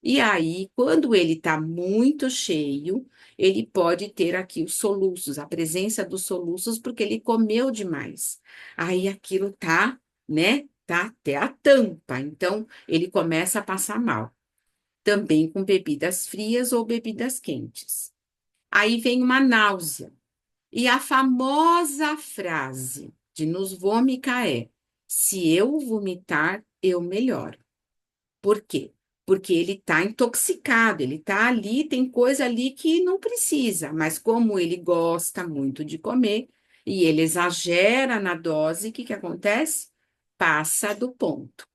Speaker 4: E aí, quando ele está muito cheio, ele pode ter aqui os soluços, a presença dos soluços, porque ele comeu demais. Aí aquilo tá, né? Tá até a tampa. Então, ele começa a passar mal. Também com bebidas frias ou bebidas quentes. Aí vem uma náusea. E a famosa frase de nos vômica é: se eu vomitar, eu melhoro. Por quê? Porque ele está intoxicado, ele está ali, tem coisa ali que não precisa, mas como ele gosta muito de comer e ele exagera na dose, o que que acontece? Passa do ponto.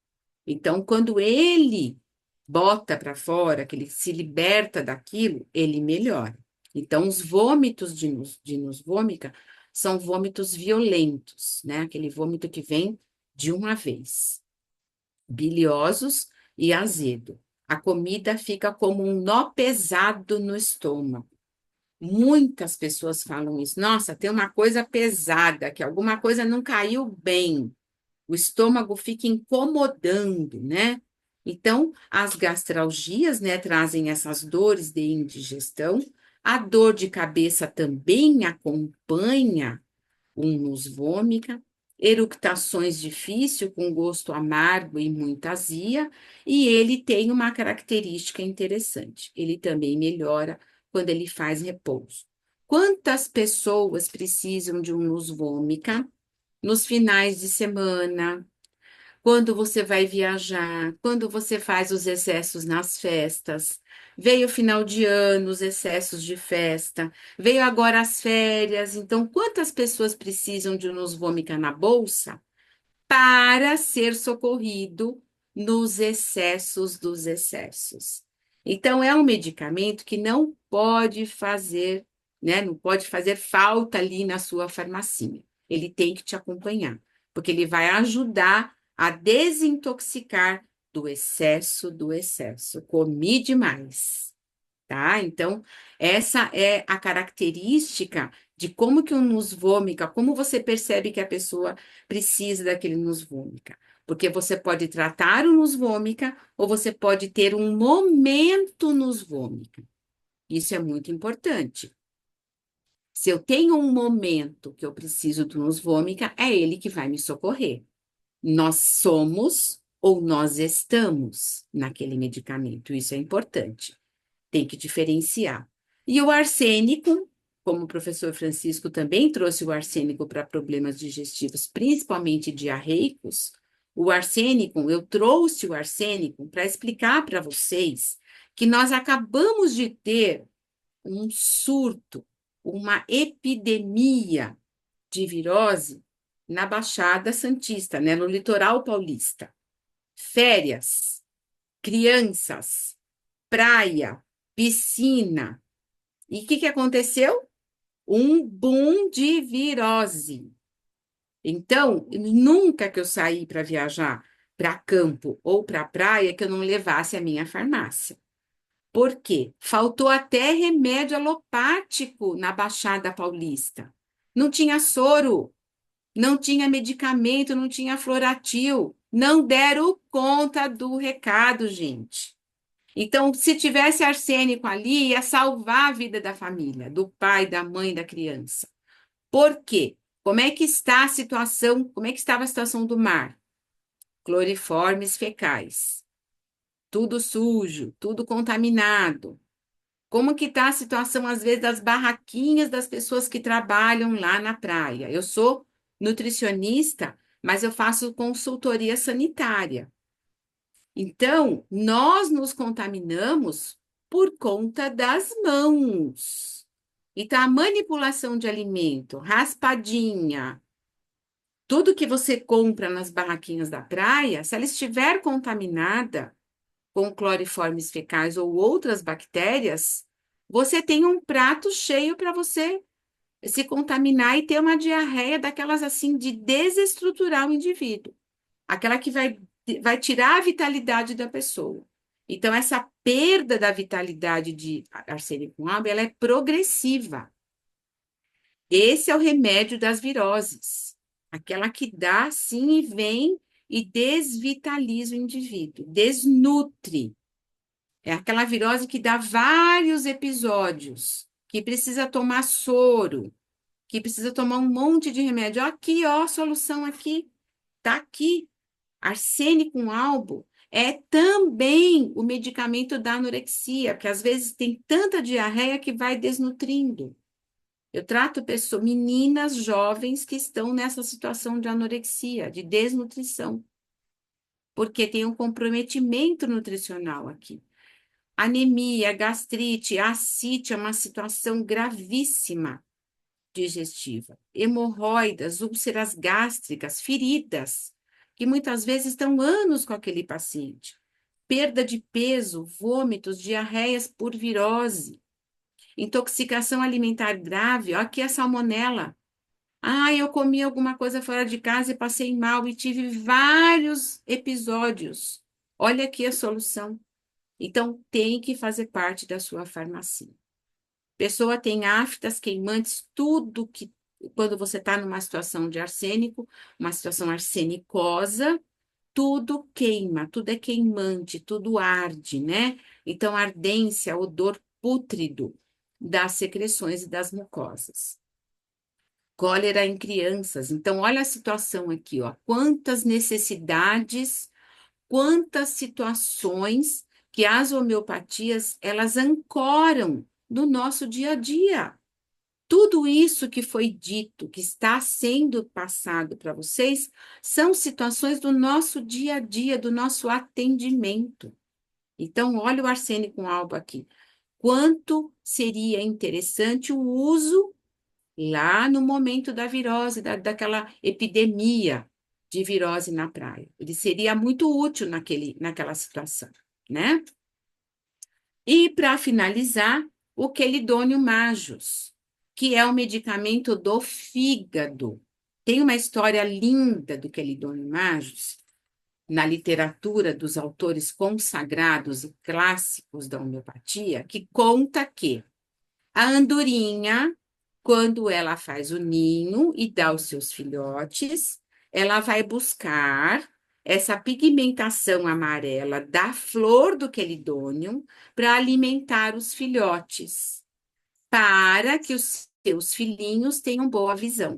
Speaker 4: Então, quando ele bota para fora, que ele se liberta daquilo, ele melhora. Então, os vômitos de nos vômica são vômitos violentos, né? Aquele vômito que vem de uma vez, biliosos e azedo. A comida fica como um nó pesado no estômago. Muitas pessoas falam isso. Nossa, tem uma coisa pesada, que alguma coisa não caiu bem. O estômago fica incomodando, né? Então, as gastralgias, né, trazem essas dores de indigestão. A dor de cabeça também acompanha um nos vômica, eructações difíceis com gosto amargo e muita azia, e ele tem uma característica interessante. Ele também melhora quando ele faz repouso. Quantas pessoas precisam de um nos vômica nos finais de semana, quando você vai viajar, quando você faz os excessos nas festas? Veio o final de ano, os excessos de festa, veio agora as férias. Então, quantas pessoas precisam de nos vômica na bolsa para ser socorrido nos excessos dos excessos? Então, é um medicamento que não pode fazer, né? Não pode fazer falta ali na sua farmacinha. Ele tem que te acompanhar, porque ele vai ajudar a desintoxicar do excesso do excesso. Comi demais, tá? Então, essa é a característica de como que o nos vômica, como você percebe que a pessoa precisa daquele nos vômica. Porque você pode tratar o nos vômica ou você pode ter um momento nos vômica. Isso é muito importante. Se eu tenho um momento que eu preciso do nos vômica, é ele que vai me socorrer. Nós somos ou nós estamos naquele medicamento. Isso é importante. Tem que diferenciar. E o arsênico, como o professor Francisco também trouxe o arsênico para problemas digestivos, principalmente diarreicos, o arsênico, eu trouxe o arsênico para explicar para vocês que nós acabamos de ter um surto, uma epidemia de virose na Baixada Santista, né, no litoral paulista. Férias, crianças, praia, piscina. E o que que aconteceu? Um boom de virose. Então, nunca que eu saí para viajar para campo ou para praia que eu não levasse a minha farmácia. Por quê? Faltou até remédio alopático na Baixada Paulista. Não tinha soro, não tinha medicamento, não tinha Floratil. Não deram conta do recado, gente. Então, se tivesse arsênico ali, ia salvar a vida da família, do pai, da mãe, da criança. Por quê? Como é que está a situação? Como é que estava a situação do mar? Cloriformes fecais. Tudo sujo, tudo contaminado. Como que está a situação, às vezes, das barraquinhas das pessoas que trabalham lá na praia? Eu sou nutricionista, mas eu faço consultoria sanitária. Então, nós nos contaminamos por conta das mãos. Então, a manipulação de alimento, raspadinha, tudo que você compra nas barraquinhas da praia, se ela estiver contaminada com cloriformes fecais ou outras bactérias, você tem um prato cheio para você se contaminar e ter uma diarreia daquelas assim de desestruturar o indivíduo, aquela que vai tirar a vitalidade da pessoa. Então, essa perda da vitalidade de arsênico com álcool, ela é progressiva. Esse é o remédio das viroses, aquela que dá sim e vem e desvitaliza o indivíduo, desnutre. É aquela virose que dá vários episódios, que precisa tomar soro, que precisa tomar um monte de remédio. Aqui, ó, a solução aqui, tá aqui. Arsênico com albo é também o medicamento da anorexia, porque às vezes tem tanta diarreia que vai desnutrindo. Eu trato pessoas, meninas jovens que estão nessa situação de anorexia, de desnutrição, porque tem um comprometimento nutricional aqui. Anemia, gastrite, ascite é uma situação gravíssima digestiva. Hemorroidas, úlceras gástricas, feridas, que muitas vezes estão anos com aquele paciente. Perda de peso, vômitos, diarreias por virose. Intoxicação alimentar grave, ó, aqui é a salmonela. Ah, eu comi alguma coisa fora de casa e passei mal e tive vários episódios. Olha aqui a solução. Então, tem que fazer parte da sua farmácia. Pessoa tem aftas, queimantes, tudo que, quando você está numa situação de arsênico, uma situação arsenicosa, tudo queima, tudo é queimante, tudo arde, né? Então, ardência, odor pútrido das secreções e das mucosas. Cólera em crianças. Então, olha a situação aqui, ó. Quantas necessidades, quantas situações que as homeopatias, elas ancoram no nosso dia a dia. Tudo isso que foi dito, que está sendo passado para vocês, são situações do nosso dia a dia, do nosso atendimento. Então, olha o arsênico com albo aqui. Quanto seria interessante o uso lá no momento da virose, daquela epidemia de virose na praia. Ele seria muito útil naquela situação, né? E, para finalizar, o quelidônio majus, que é o medicamento do fígado. Tem uma história linda do quelidônio majus na literatura dos autores consagrados e clássicos da homeopatia, que conta que a andorinha, quando ela faz o ninho e dá os seus filhotes, ela vai buscar essa pigmentação amarela da flor do quelidônio para alimentar os filhotes, para que os seus filhinhos tenham boa visão.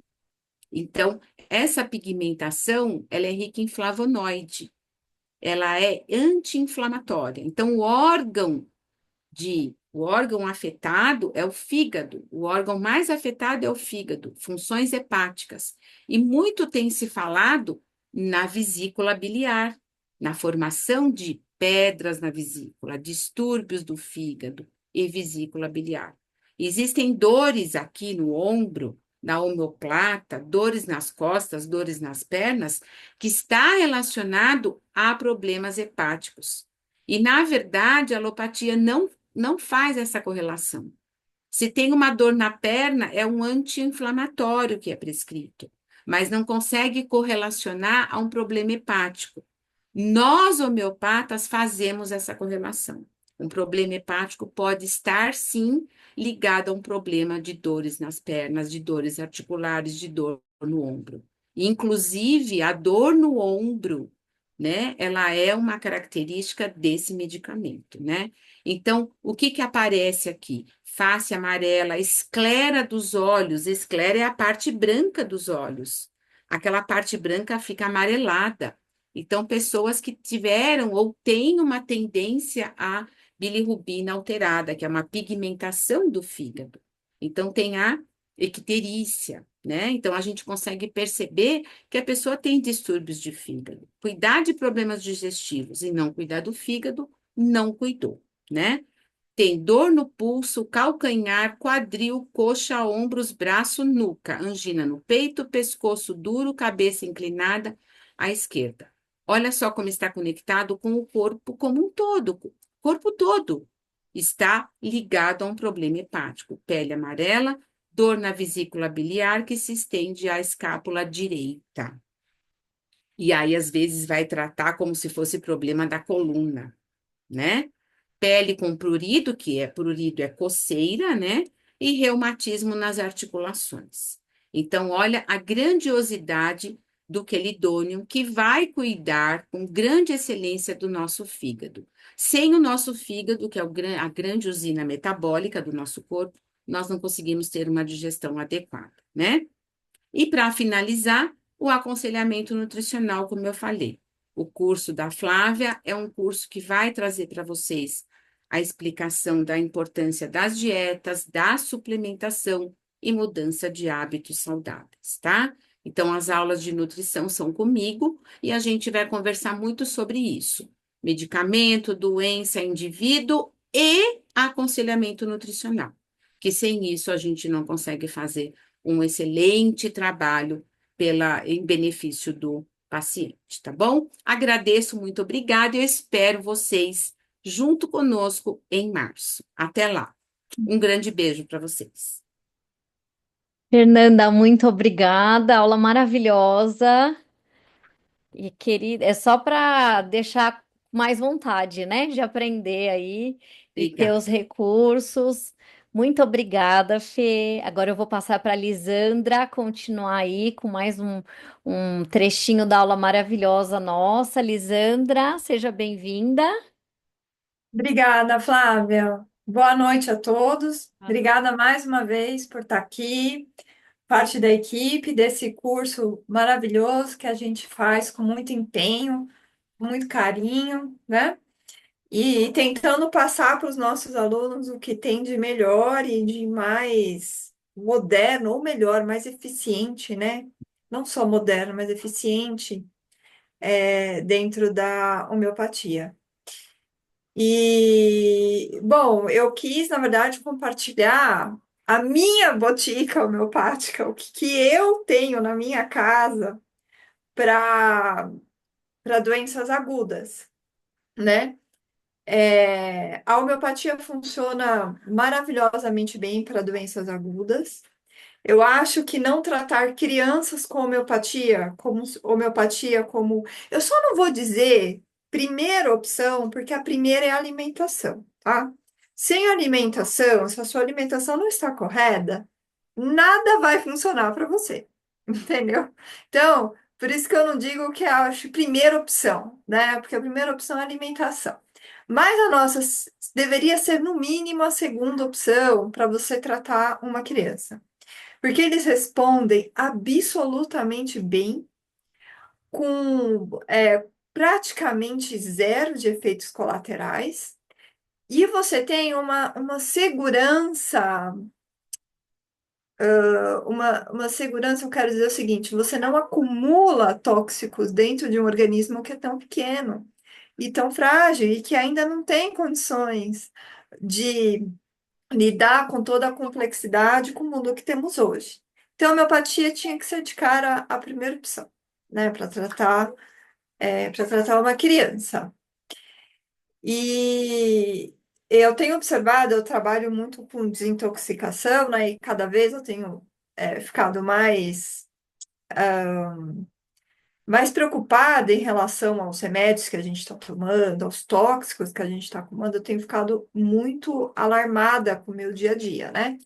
Speaker 4: Então, essa pigmentação, ela é rica em flavonoide, ela é anti-inflamatória. Então, o órgão afetado é o fígado, o órgão mais afetado é o fígado, funções hepáticas. E muito tem se falado na vesícula biliar, na formação de pedras na vesícula, distúrbios do fígado e vesícula biliar. Existem dores aqui no ombro, na omoplata, dores nas costas, dores nas pernas, que está relacionado a problemas hepáticos. E, na verdade, a alopatia não não faz essa correlação. Se tem uma dor na perna, é um anti-inflamatório que é prescrito, mas não consegue correlacionar a um problema hepático. Nós, homeopatas, fazemos essa correlação. Um problema hepático pode estar, sim, ligado a um problema de dores nas pernas, de dores articulares, de dor no ombro. Inclusive, a dor no ombro, né, ela é uma característica desse medicamento, né? Então, o que que aparece aqui? Face amarela, esclera dos olhos. Esclera é a parte branca dos olhos. Aquela parte branca fica amarelada. Então, pessoas que tiveram ou têm uma tendência à bilirrubina alterada, que é uma pigmentação do fígado. Então, tem a icterícia, né? Então, a gente consegue perceber que a pessoa tem distúrbios de fígado. Cuidar de problemas digestivos e não cuidar do fígado, não cuidou, né? Tem dor no pulso, calcanhar, quadril, coxa, ombros, braço, nuca, angina no peito, pescoço duro, cabeça inclinada à esquerda. Olha só como está conectado com o corpo como um todo. O corpo todo está ligado a um problema hepático. Pele amarela, dor na vesícula biliar que se estende à escápula direita. E aí, às vezes, vai tratar como se fosse problema da coluna, né? Pele com prurido, que é prurido é coceira, né? E reumatismo nas articulações. Então, olha a grandiosidade do quelidônio, que vai cuidar com grande excelência do nosso fígado. Sem o nosso fígado, que é a grande usina metabólica do nosso corpo, nós não conseguimos ter uma digestão adequada, né? E para finalizar, o aconselhamento nutricional, como eu falei. O curso da Flávia é um curso que vai trazer para vocês a explicação da importância das dietas, da suplementação e mudança de hábitos saudáveis, tá? Então, as aulas de nutrição são comigo e a gente vai conversar muito sobre isso: medicamento, doença, indivíduo e aconselhamento nutricional. Que sem isso a gente não consegue fazer um excelente trabalho em benefício do paciente, tá bom? Agradeço, muito obrigada. Eu espero vocês junto conosco em março. Até lá. Um grande beijo para vocês.
Speaker 1: Fernanda, muito obrigada, aula maravilhosa. E querida, é só para deixar mais vontade, né, de aprender aí e ter
Speaker 4: Obrigada.
Speaker 1: os recursos. Muito obrigada, Fê. Agora eu vou passar para a Lisandra continuar aí com mais um trechinho da aula maravilhosa nossa. Lisandra, seja bem-vinda.
Speaker 5: Obrigada, Flávia. Boa noite a todos. Obrigada mais uma vez por estar aqui, parte da equipe desse curso maravilhoso que a gente faz com muito empenho, com muito carinho, né? E tentando passar para os nossos alunos o que tem de melhor e de mais moderno, ou melhor, mais eficiente, né? Não só moderno, mas eficiente, dentro da homeopatia. E, bom, eu quis, na verdade, compartilhar a minha botica homeopática, o que, que eu tenho na minha casa para doenças agudas, né? A homeopatia funciona maravilhosamente bem para doenças agudas. Eu acho que não tratar crianças com homeopatia como. Eu só não vou dizer primeira opção, porque a primeira é a alimentação, tá? Sem alimentação, se a sua alimentação não está correta, nada vai funcionar para você, entendeu? Então, por isso que eu não digo que eu acho primeira opção, né? Porque a primeira opção é a alimentação. Mas a nossa deveria ser, no mínimo, a segunda opção para você tratar uma criança. Porque eles respondem absolutamente bem, com praticamente zero de efeitos colaterais, e você tem uma segurança, uma segurança, eu quero dizer o seguinte, você não acumula tóxicos dentro de um organismo que é tão pequeno e tão frágil, e que ainda não tem condições de lidar com toda a complexidade com o mundo que temos hoje. Então, a homeopatia tinha que ser de cara a primeira opção, né, para tratar uma criança. E eu tenho observado, eu trabalho muito com desintoxicação, né? E cada vez eu tenho ficado mais preocupada em relação aos remédios que a gente está tomando, aos tóxicos que a gente está tomando. Eu tenho ficado muito alarmada com o meu dia a dia, né?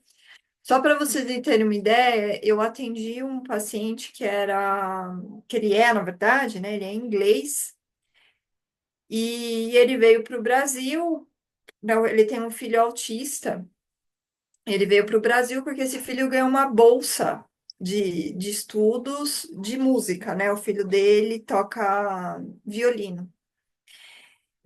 Speaker 5: Só para vocês terem uma ideia, eu atendi um paciente que ele é, na verdade, né? Ele é inglês e ele veio para o Brasil. Não, ele tem um filho autista. Ele veio para o Brasil porque esse filho ganhou uma bolsa de estudos de música, né? O filho dele toca violino.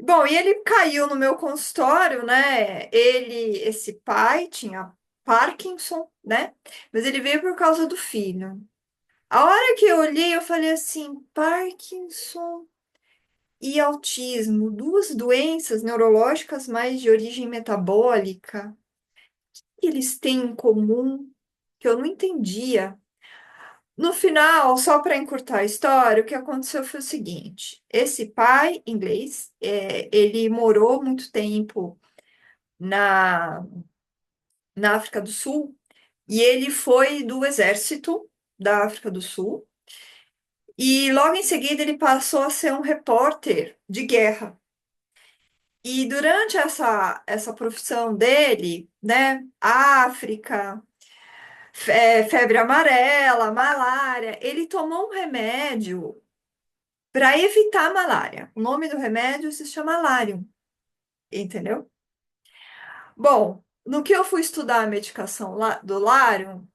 Speaker 5: Bom, e ele caiu no meu consultório, né? Esse pai tinha Parkinson, né? Mas ele veio por causa do filho. A hora que eu olhei, eu falei assim: Parkinson e autismo, duas doenças neurológicas, mas de origem metabólica, que eles têm em comum, que eu não entendia. No final, só para encurtar a história, o que aconteceu foi o seguinte: esse pai inglês, ele morou muito tempo na, na África do Sul e ele foi do exército da África do Sul e logo em seguida ele passou a ser um repórter de guerra. E durante essa profissão dele, né, África, febre amarela, malária, ele tomou um remédio para evitar a malária. O nome do remédio se chama Larium, entendeu? Bom, no que eu fui estudar a medicação do Larium,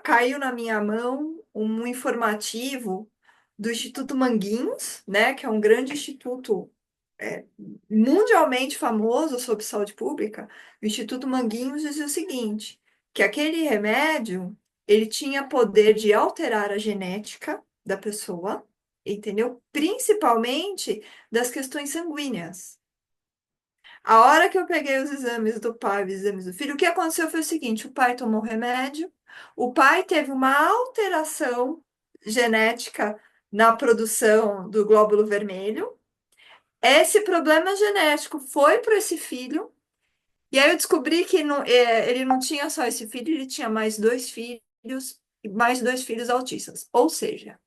Speaker 5: caiu na minha mão um informativo do Instituto Manguinhos, né, que é um grande instituto é, mundialmente famoso sobre saúde pública. O Instituto Manguinhos dizia o seguinte, que aquele remédio, ele tinha poder de alterar a genética da pessoa, entendeu? Principalmente das questões sanguíneas. A hora que eu peguei os exames do pai e os exames do filho, o que aconteceu foi o seguinte: o pai tomou remédio, o pai teve uma alteração genética na produção do glóbulo vermelho. Esse problema genético foi para esse filho, e aí eu descobri que ele não tinha só esse filho, ele tinha mais dois filhos autistas. Ou seja,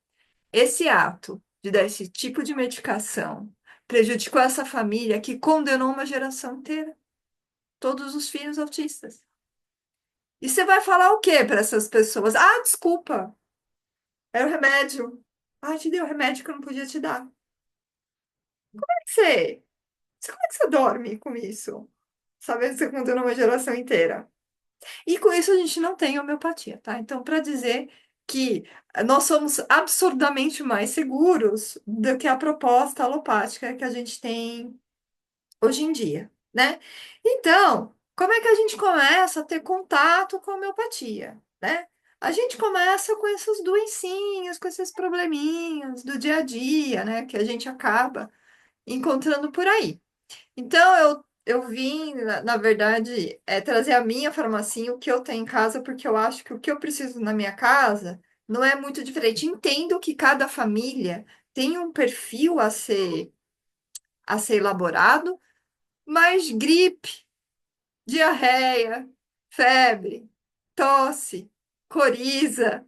Speaker 5: esse ato de dar esse tipo de medicação prejudicou essa família que condenou uma geração inteira, todos os filhos autistas. E você vai falar o quê para essas pessoas? Ah, desculpa, era o remédio. Ah, te dei o remédio que eu não podia te dar. Como é que você dorme com isso? Sabendo que você condenou uma geração inteira. E com isso a gente não tem homeopatia, tá? Então, para dizer que nós somos absurdamente mais seguros do que a proposta alopática que a gente tem hoje em dia, né? Então, como é que a gente começa a ter contato com a homeopatia, né? A gente começa com essas doencinhas, com esses probleminhas do dia a dia, né? Que a gente acaba encontrando por aí. Então, eu vim, na verdade, trazer a minha farmacinha, o que eu tenho em casa, porque eu acho que o que eu preciso na minha casa não é muito diferente. Entendo que cada família tem um perfil a ser elaborado, mas gripe, diarreia, febre, tosse, coriza,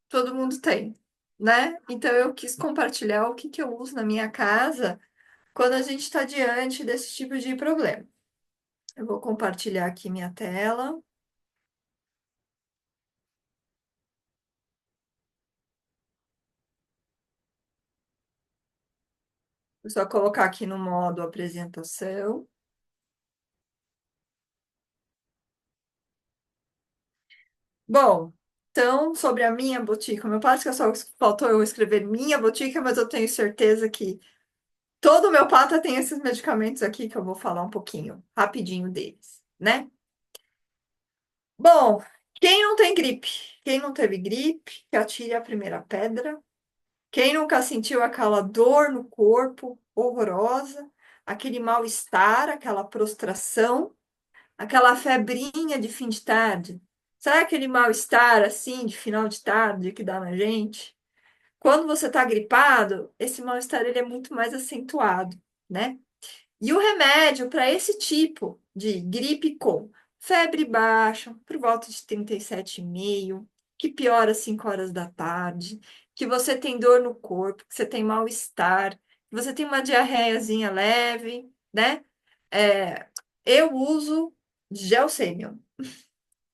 Speaker 5: todo mundo tem, né? Então, eu quis compartilhar o que eu uso na minha casa quando a gente está diante desse tipo de problema. Eu vou compartilhar aqui minha tela. Vou só colocar aqui no modo apresentação. Bom, então, sobre a minha botica homeopática, só faltou eu escrever minha botica, mas eu tenho certeza que todo homeopata tem esses medicamentos aqui que eu vou falar um pouquinho, rapidinho deles, né? Bom, quem não tem gripe? Quem não teve gripe, que atire a primeira pedra. Quem nunca sentiu aquela dor no corpo horrorosa, aquele mal-estar, aquela prostração, aquela febrinha de fim de tarde? Sabe aquele mal-estar assim, de final de tarde, que dá na gente? Quando você está gripado, esse mal-estar ele é muito mais acentuado, né? E o remédio para esse tipo de gripe com febre baixa, por volta de 37,5, que piora às 5 horas da tarde, que você tem dor no corpo, que você tem mal-estar, que você tem uma diarreiazinha leve, né? É, eu uso Gelsemium,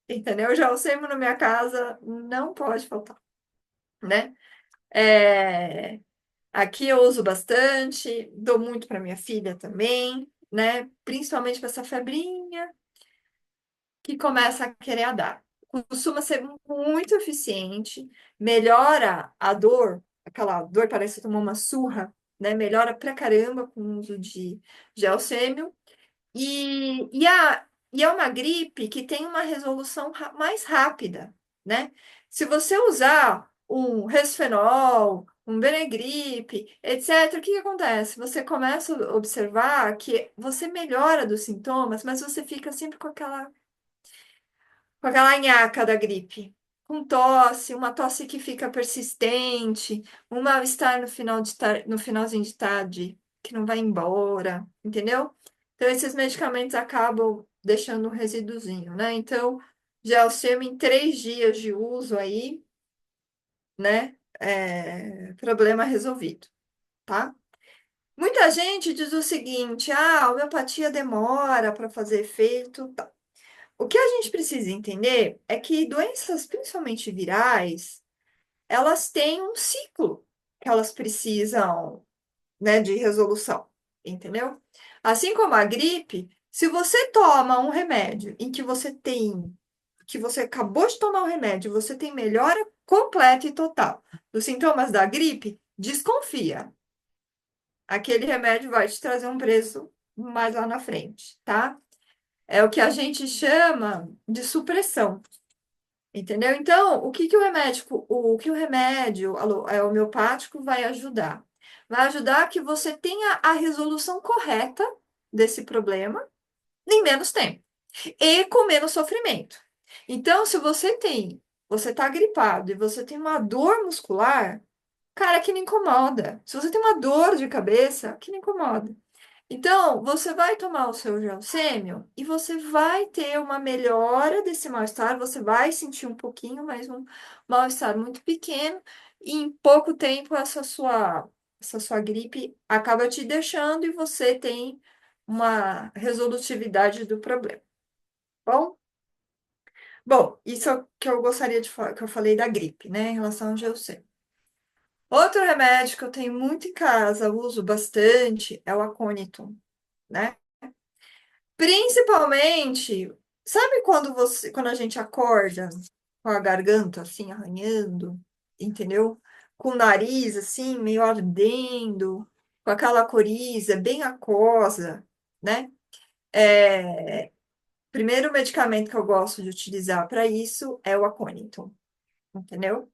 Speaker 5: entendeu? Gelsemium na minha casa não pode faltar, né? É, aqui eu uso bastante, dou muito para minha filha também, né? Principalmente para essa febrinha que começa a querer a dar. Costuma ser muito eficiente, melhora a dor, aquela dor parece que tomou uma surra, né? Melhora pra caramba com o uso de gelsêmio. E é uma gripe que tem uma resolução mais rápida, né? Se você usar um Resfenol, um Benegripe, etc., o que que acontece? Você começa a observar que você melhora dos sintomas, mas você fica sempre com aquela nhaca da gripe, com tosse, uma tosse que fica persistente, um mal-estar no no finalzinho de tarde, que não vai embora, entendeu? Então, esses medicamentos acabam deixando um resíduozinho, né? Então, Gelsema em 3 dias de uso aí, né? Problema resolvido, tá? Muita gente diz o seguinte: a homeopatia demora para fazer efeito. O que a gente precisa entender é que doenças, principalmente virais, elas têm um ciclo que elas precisam, né, de resolução, entendeu? Assim como a gripe, se você toma um remédio em que você acabou de tomar o remédio, você tem melhora completa e total dos sintomas da gripe, desconfia. Aquele remédio vai te trazer um preço mais lá na frente, tá? É o que a gente chama de supressão. Entendeu? Então, o que o remédio homeopático vai ajudar? Vai ajudar que você tenha a resolução correta desse problema em menos tempo e com menos sofrimento. Então, se você está gripado e você tem uma dor muscular, cara, que não incomoda. Se você tem uma dor de cabeça, que não incomoda. Então, você vai tomar o seu gelsêmio e você vai ter uma melhora desse mal-estar, você vai sentir um pouquinho, mas um mal-estar muito pequeno, e em pouco tempo essa sua gripe acaba te deixando e você tem uma resolutividade do problema. Bom, isso é o que eu gostaria de falar, que eu falei da gripe, né, em relação ao gelsêmio. Outro remédio que eu tenho muito em casa, uso bastante, é o Aconitum, né? Principalmente, sabe quando a gente acorda com a garganta assim arranhando, entendeu? Com o nariz assim meio ardendo, com aquela coriza bem aquosa, né? É, primeiro medicamento que eu gosto de utilizar para isso é o Aconitum, entendeu?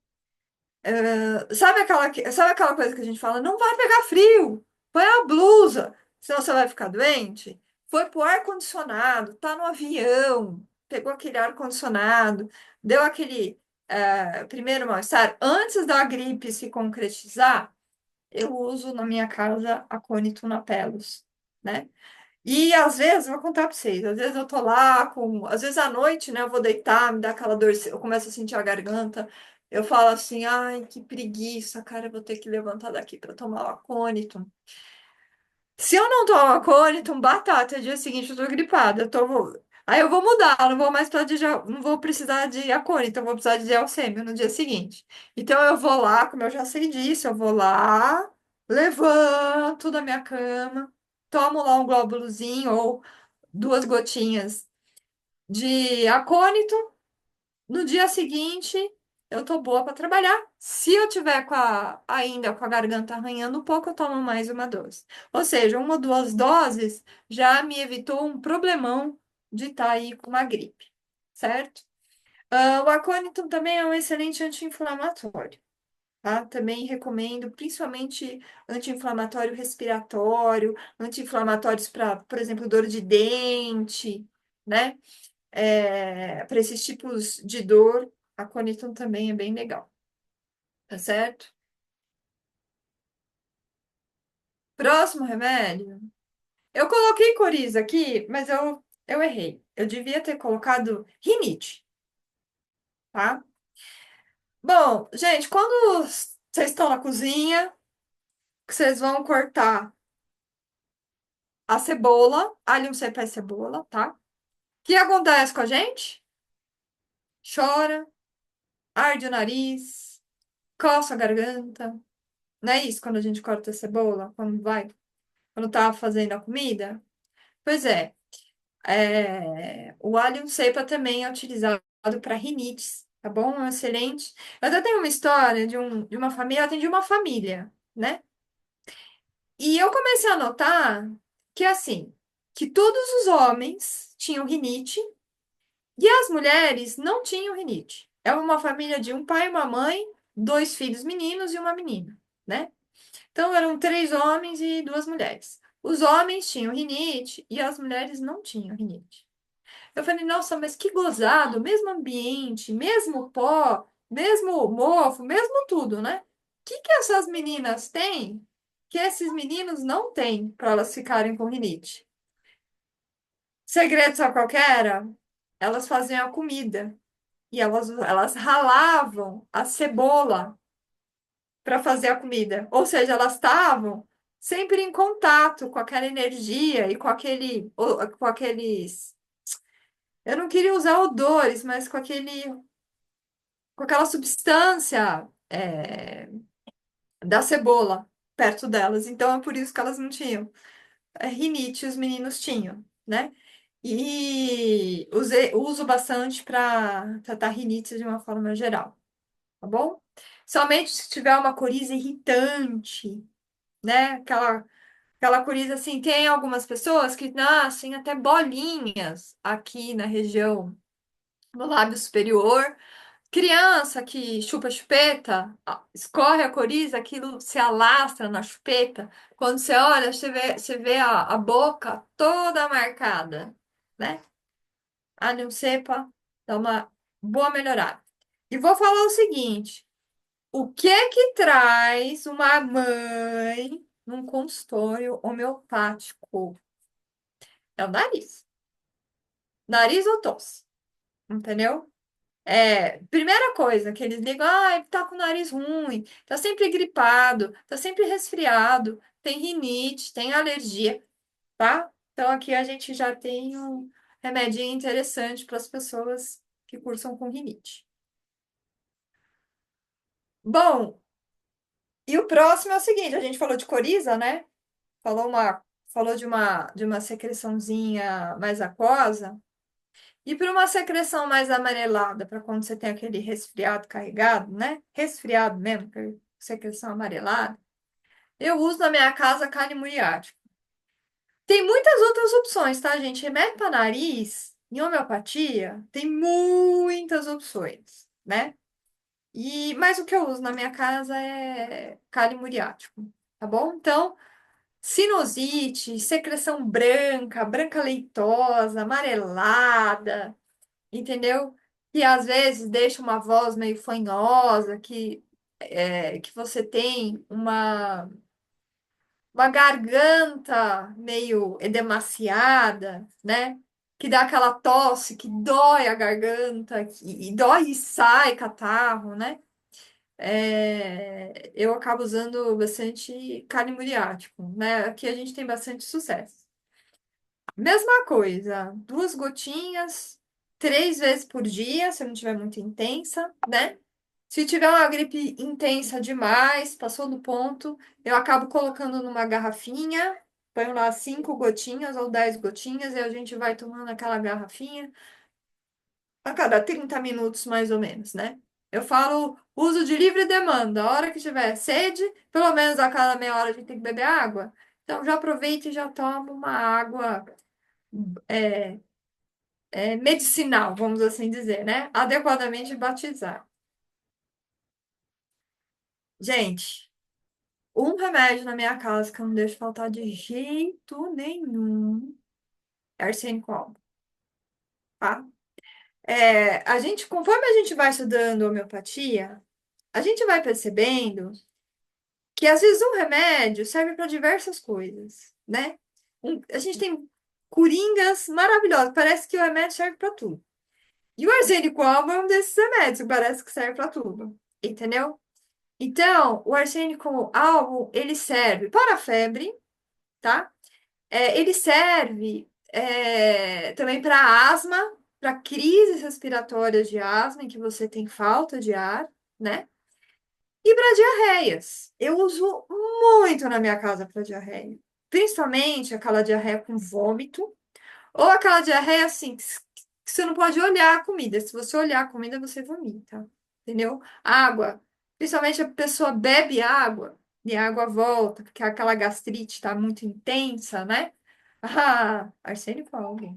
Speaker 5: Sabe aquela coisa que a gente fala, não vai pegar frio, põe a blusa, senão você vai ficar doente? Foi pro ar-condicionado, tá no avião, pegou aquele ar-condicionado, deu aquele primeiro mal-estar. Antes da gripe se concretizar, eu uso na minha casa a Aconitum na Pelos, né? E às vezes, vou contar para vocês, às vezes eu tô lá às vezes à noite, né, eu vou deitar, me dá aquela dor, eu começo a sentir a garganta, eu falo assim, ai, que preguiça, cara, eu vou ter que levantar daqui para tomar o Aconitum. Se eu não tomo Aconitum, batata, dia seguinte eu tô gripada, aí eu vou mudar, não vou mais precisar não vou precisar de Aconitum, eu vou precisar de Gelsêmio no dia seguinte. Então eu vou lá, como eu já sei disso, eu vou lá, levanto da minha cama, tomo lá um glóbulozinho ou 2 gotinhas de acônito. No dia seguinte, eu tô boa para trabalhar. Se eu tiver ainda com a garganta arranhando um pouco, eu tomo mais uma dose. Ou seja, 1 ou 2 doses já me evitou um problemão de estar aí com uma gripe, certo? O acônito também é um excelente anti-inflamatório. Tá? Também recomendo, principalmente anti-inflamatório respiratório, anti-inflamatórios para, por exemplo, dor de dente, né? Para esses tipos de dor, a Conitum também é bem legal, tá certo? Próximo remédio. Eu coloquei coriza aqui, mas Eu errei. Eu devia ter colocado rinite, tá? Bom, gente, quando vocês estão na cozinha, que vocês vão cortar a cebola, alho, cebola e cebola, tá? O que acontece com a gente? Chora, arde o nariz, coça a garganta. Não é isso quando a gente corta a cebola? Quando tá fazendo a comida? Pois é, o alho cepa também é utilizado para rinites, tá bom? É excelente. Eu até tenho uma história de uma família, eu atendi uma família, né? E eu comecei a notar que, assim, que todos os homens tinham rinite e as mulheres não tinham rinite. É uma família de um pai, uma mãe, dois filhos meninos e uma menina, né? Então eram três homens e duas mulheres. Os homens tinham rinite e as mulheres não tinham rinite. Eu falei, nossa, mas que gozado, mesmo ambiente, mesmo pó, mesmo mofo, mesmo tudo, né? O que essas meninas têm que esses meninos não têm para elas ficarem com rinite? Segredo, sabe qual que era? Elas faziam a comida e elas ralavam a cebola para fazer a comida. Ou seja, elas estavam sempre em contato com aquela energia e com aqueles. Eu não queria usar odores, mas com aquela substância da cebola perto delas. Então é por isso que elas não tinham rinite, os meninos tinham, né? E uso bastante para tratar rinite de uma forma geral, tá bom? Somente se tiver uma coriza irritante, né? Aquela coriza assim, tem algumas pessoas que nascem até bolinhas aqui na região do lábio superior. Criança que chupa chupeta, escorre a coriza, aquilo se alastra na chupeta. Quando você olha, você vê a boca toda marcada, né? A não cepa dá uma boa melhorada. E vou falar o seguinte: o que é que traz uma mãe num consultório homeopático? É o nariz. Nariz ou tosse, entendeu? Primeira coisa que eles ligam, tá com o nariz ruim, tá sempre gripado, tá sempre resfriado, tem rinite, tem alergia, tá? Então aqui a gente já tem um remedinho interessante para as pessoas que cursam com rinite. Bom, e o próximo é o seguinte, a gente falou de coriza, né? Falou de uma secreçãozinha mais aquosa. E para uma secreção mais amarelada, para quando você tem aquele resfriado carregado, né? Resfriado mesmo, secreção amarelada. Eu uso na minha casa carne muriática. Tem muitas outras opções, tá, gente? Remédio para nariz, em homeopatia, tem muitas opções, né? Mas o que eu uso na minha casa é cálice muriático, tá bom? Então, sinusite, secreção branca, branca leitosa, amarelada, entendeu? E às vezes deixa uma voz meio fanhosa, que você tem uma garganta meio edemaciada, né? Que dá aquela tosse, que dói a garganta, e dói e sai catarro, né? Eu acabo usando bastante cálice muriático, né? Aqui a gente tem bastante sucesso. Mesma coisa, 2 gotinhas, 3 vezes por dia, se não tiver muito intensa, né? Se tiver uma gripe intensa demais, passou do ponto, eu acabo colocando numa garrafinha, ponho lá 5 gotinhas ou 10 gotinhas, e a gente vai tomando aquela garrafinha a cada 30 minutos, mais ou menos, né? Eu falo uso de livre demanda. A hora que tiver sede, pelo menos a cada meia hora a gente tem que beber água. Então já aproveita e já toma uma água é, medicinal, vamos assim dizer, né? Adequadamente batizar. Gente, um remédio na minha casa que eu não deixo faltar de jeito nenhum é arsênico álcool, tá? Conforme a gente vai estudando homeopatia, a gente vai percebendo que às vezes um remédio serve para diversas coisas, né? A gente tem coringas maravilhosos. Parece que o remédio serve para tudo. E o arsênico alba é um desses remédios, que parece que serve para tudo. Entendeu? Então, o arsênico alba, ele serve para a febre, tá? Ele serve também para asma, para crises respiratórias de asma, em que você tem falta de ar, né? E para diarreias. Eu uso muito na minha casa para diarreia. Principalmente aquela diarreia com vômito, ou aquela diarreia assim, que você não pode olhar a comida. Se você olhar a comida, você vomita. Entendeu? Água. Principalmente a pessoa bebe água e a água volta, porque aquela gastrite está muito intensa, né? Ah, arsênico alga.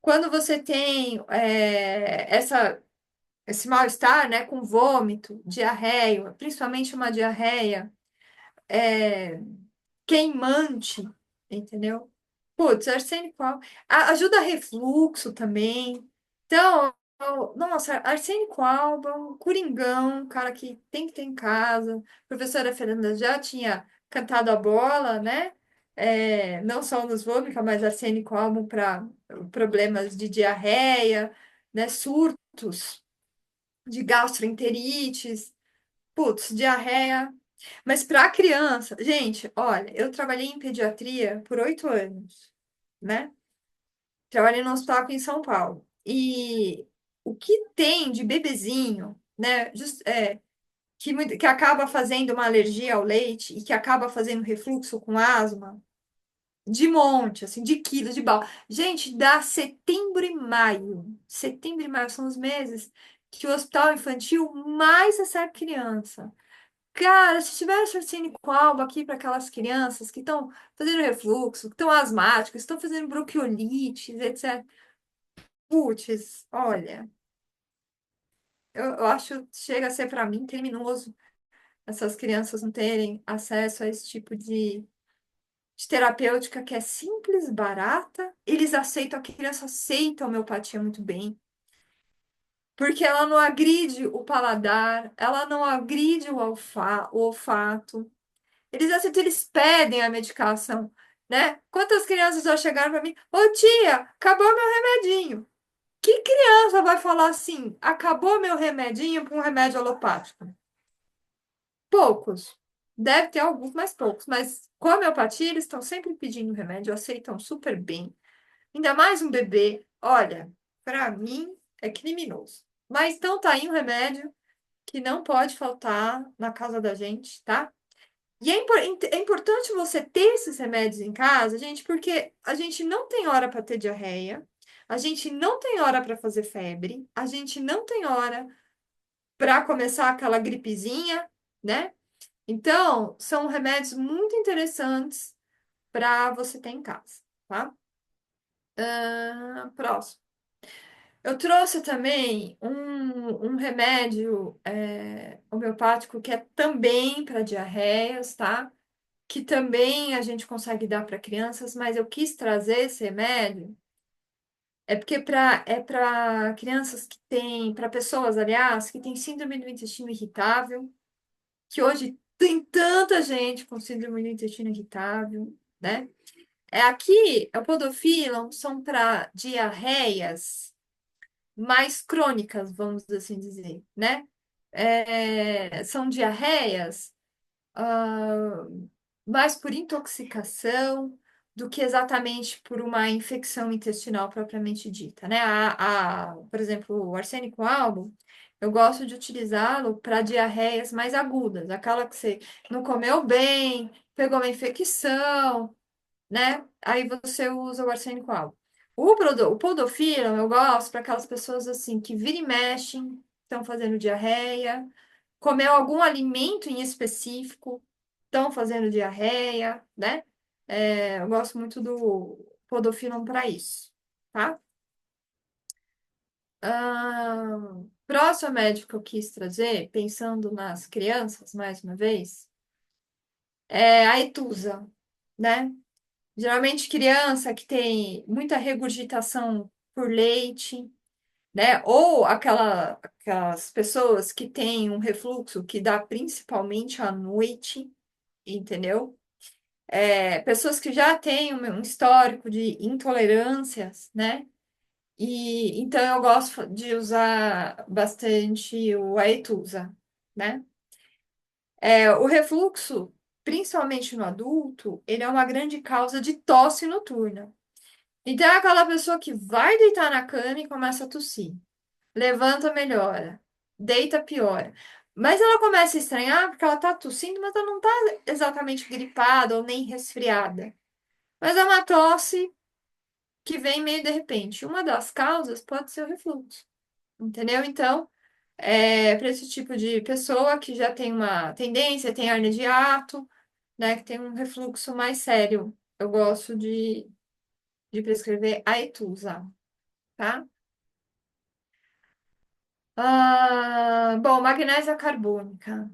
Speaker 5: Quando você tem esse mal-estar, né, com vômito, diarreia, principalmente uma diarreia é, queimante, entendeu? Putz, arsênico ajuda refluxo também. Então, nossa, arsênico alba, um coringão, um cara que tem que ter em casa. A professora Fernanda já tinha cantado a bola, né? Não só nos vômica, mas arsênico alba para problemas de diarreia, né? Surtos de gastroenterites, putz, diarreia. Mas para criança, gente, olha, eu trabalhei em pediatria por 8 anos, né? Trabalhei no hospital aqui em São Paulo. E o que tem de bebezinho, né? Que acaba fazendo uma alergia ao leite e que acaba fazendo refluxo com asma, de monte, assim, de quilos de bala. Gente, dá setembro e maio. Setembro e maio são os meses que o hospital infantil mais recebe criança. Cara, se tivesse arsênico alba aqui para aquelas crianças que estão fazendo refluxo, que estão asmáticas, estão fazendo bronquiolites, etc. Putz, olha, eu acho que chega a ser para mim criminoso essas crianças não terem acesso a esse tipo de terapêutica que é simples, barata. Eles aceitam, a criança aceita a homeopatia muito bem, porque ela não agride o paladar, ela não agride o olfato. Eles aceitam, eles pedem a medicação, né? Quantas crianças já chegaram para mim? Ô tia, acabou meu remedinho. Que criança vai falar assim, acabou meu remedinho para um remédio alopático? Poucos. Deve ter alguns, mas poucos. Mas com a homeopatia, eles estão sempre pedindo remédio, aceitam super bem. Ainda mais um bebê. Olha, para mim é criminoso. Mas então tá aí um remédio que não pode faltar na casa da gente, tá? E é importante você ter esses remédios em casa, gente, porque a gente não tem hora para ter diarreia, a gente não tem hora para fazer febre, a gente não tem hora para começar aquela gripezinha, né? Então, são remédios muito interessantes para você ter em casa, tá? Próximo. Eu trouxe também um remédio homeopático que é também para diarreias, tá? Que também a gente consegue dar para crianças, mas eu quis trazer esse remédio porque é para crianças que têm, para pessoas, aliás, que têm síndrome do intestino irritável, que hoje tem tanta gente com síndrome do intestino irritável, né? Aqui, o Podofilon são para diarreias mais crônicas, vamos assim dizer, né? São diarreias ah, mais por intoxicação do que exatamente por uma infecção intestinal propriamente dita, né? Por exemplo, o arsênico albo, eu gosto de utilizá-lo para diarreias mais agudas, aquela que você não comeu bem, pegou uma infecção, né? Aí você usa o arsênico albo. O Podofilon eu gosto para aquelas pessoas assim que vira e mexe, estão fazendo diarreia, comeu algum alimento em específico, estão fazendo diarreia, né? Eu gosto muito do Podofilon para isso, tá? Próximo médico que eu quis trazer, pensando nas crianças, mais uma vez, é a Etusa, né? Geralmente criança que tem muita regurgitação por leite, né? Ou aquelas pessoas que têm um refluxo que dá principalmente à noite, entendeu? pessoas que já têm um histórico de intolerâncias, né? E então eu gosto de usar bastante o Aetusa, né? O refluxo, principalmente no adulto, ele é uma grande causa de tosse noturna. Então é aquela pessoa que vai deitar na cama e começa a tossir. Levanta, melhora. Deita, piora. Mas ela começa a estranhar porque ela tá tossindo, mas ela não tá exatamente gripada ou nem resfriada. Mas é uma tosse que vem meio de repente. Uma das causas pode ser o refluxo, entendeu? Então, para esse tipo de pessoa que já tem uma tendência, tem hernia de hiato, né, que tem um refluxo mais sério, eu gosto de prescrever Aetusa, tá? Bom, magnésia carbônica.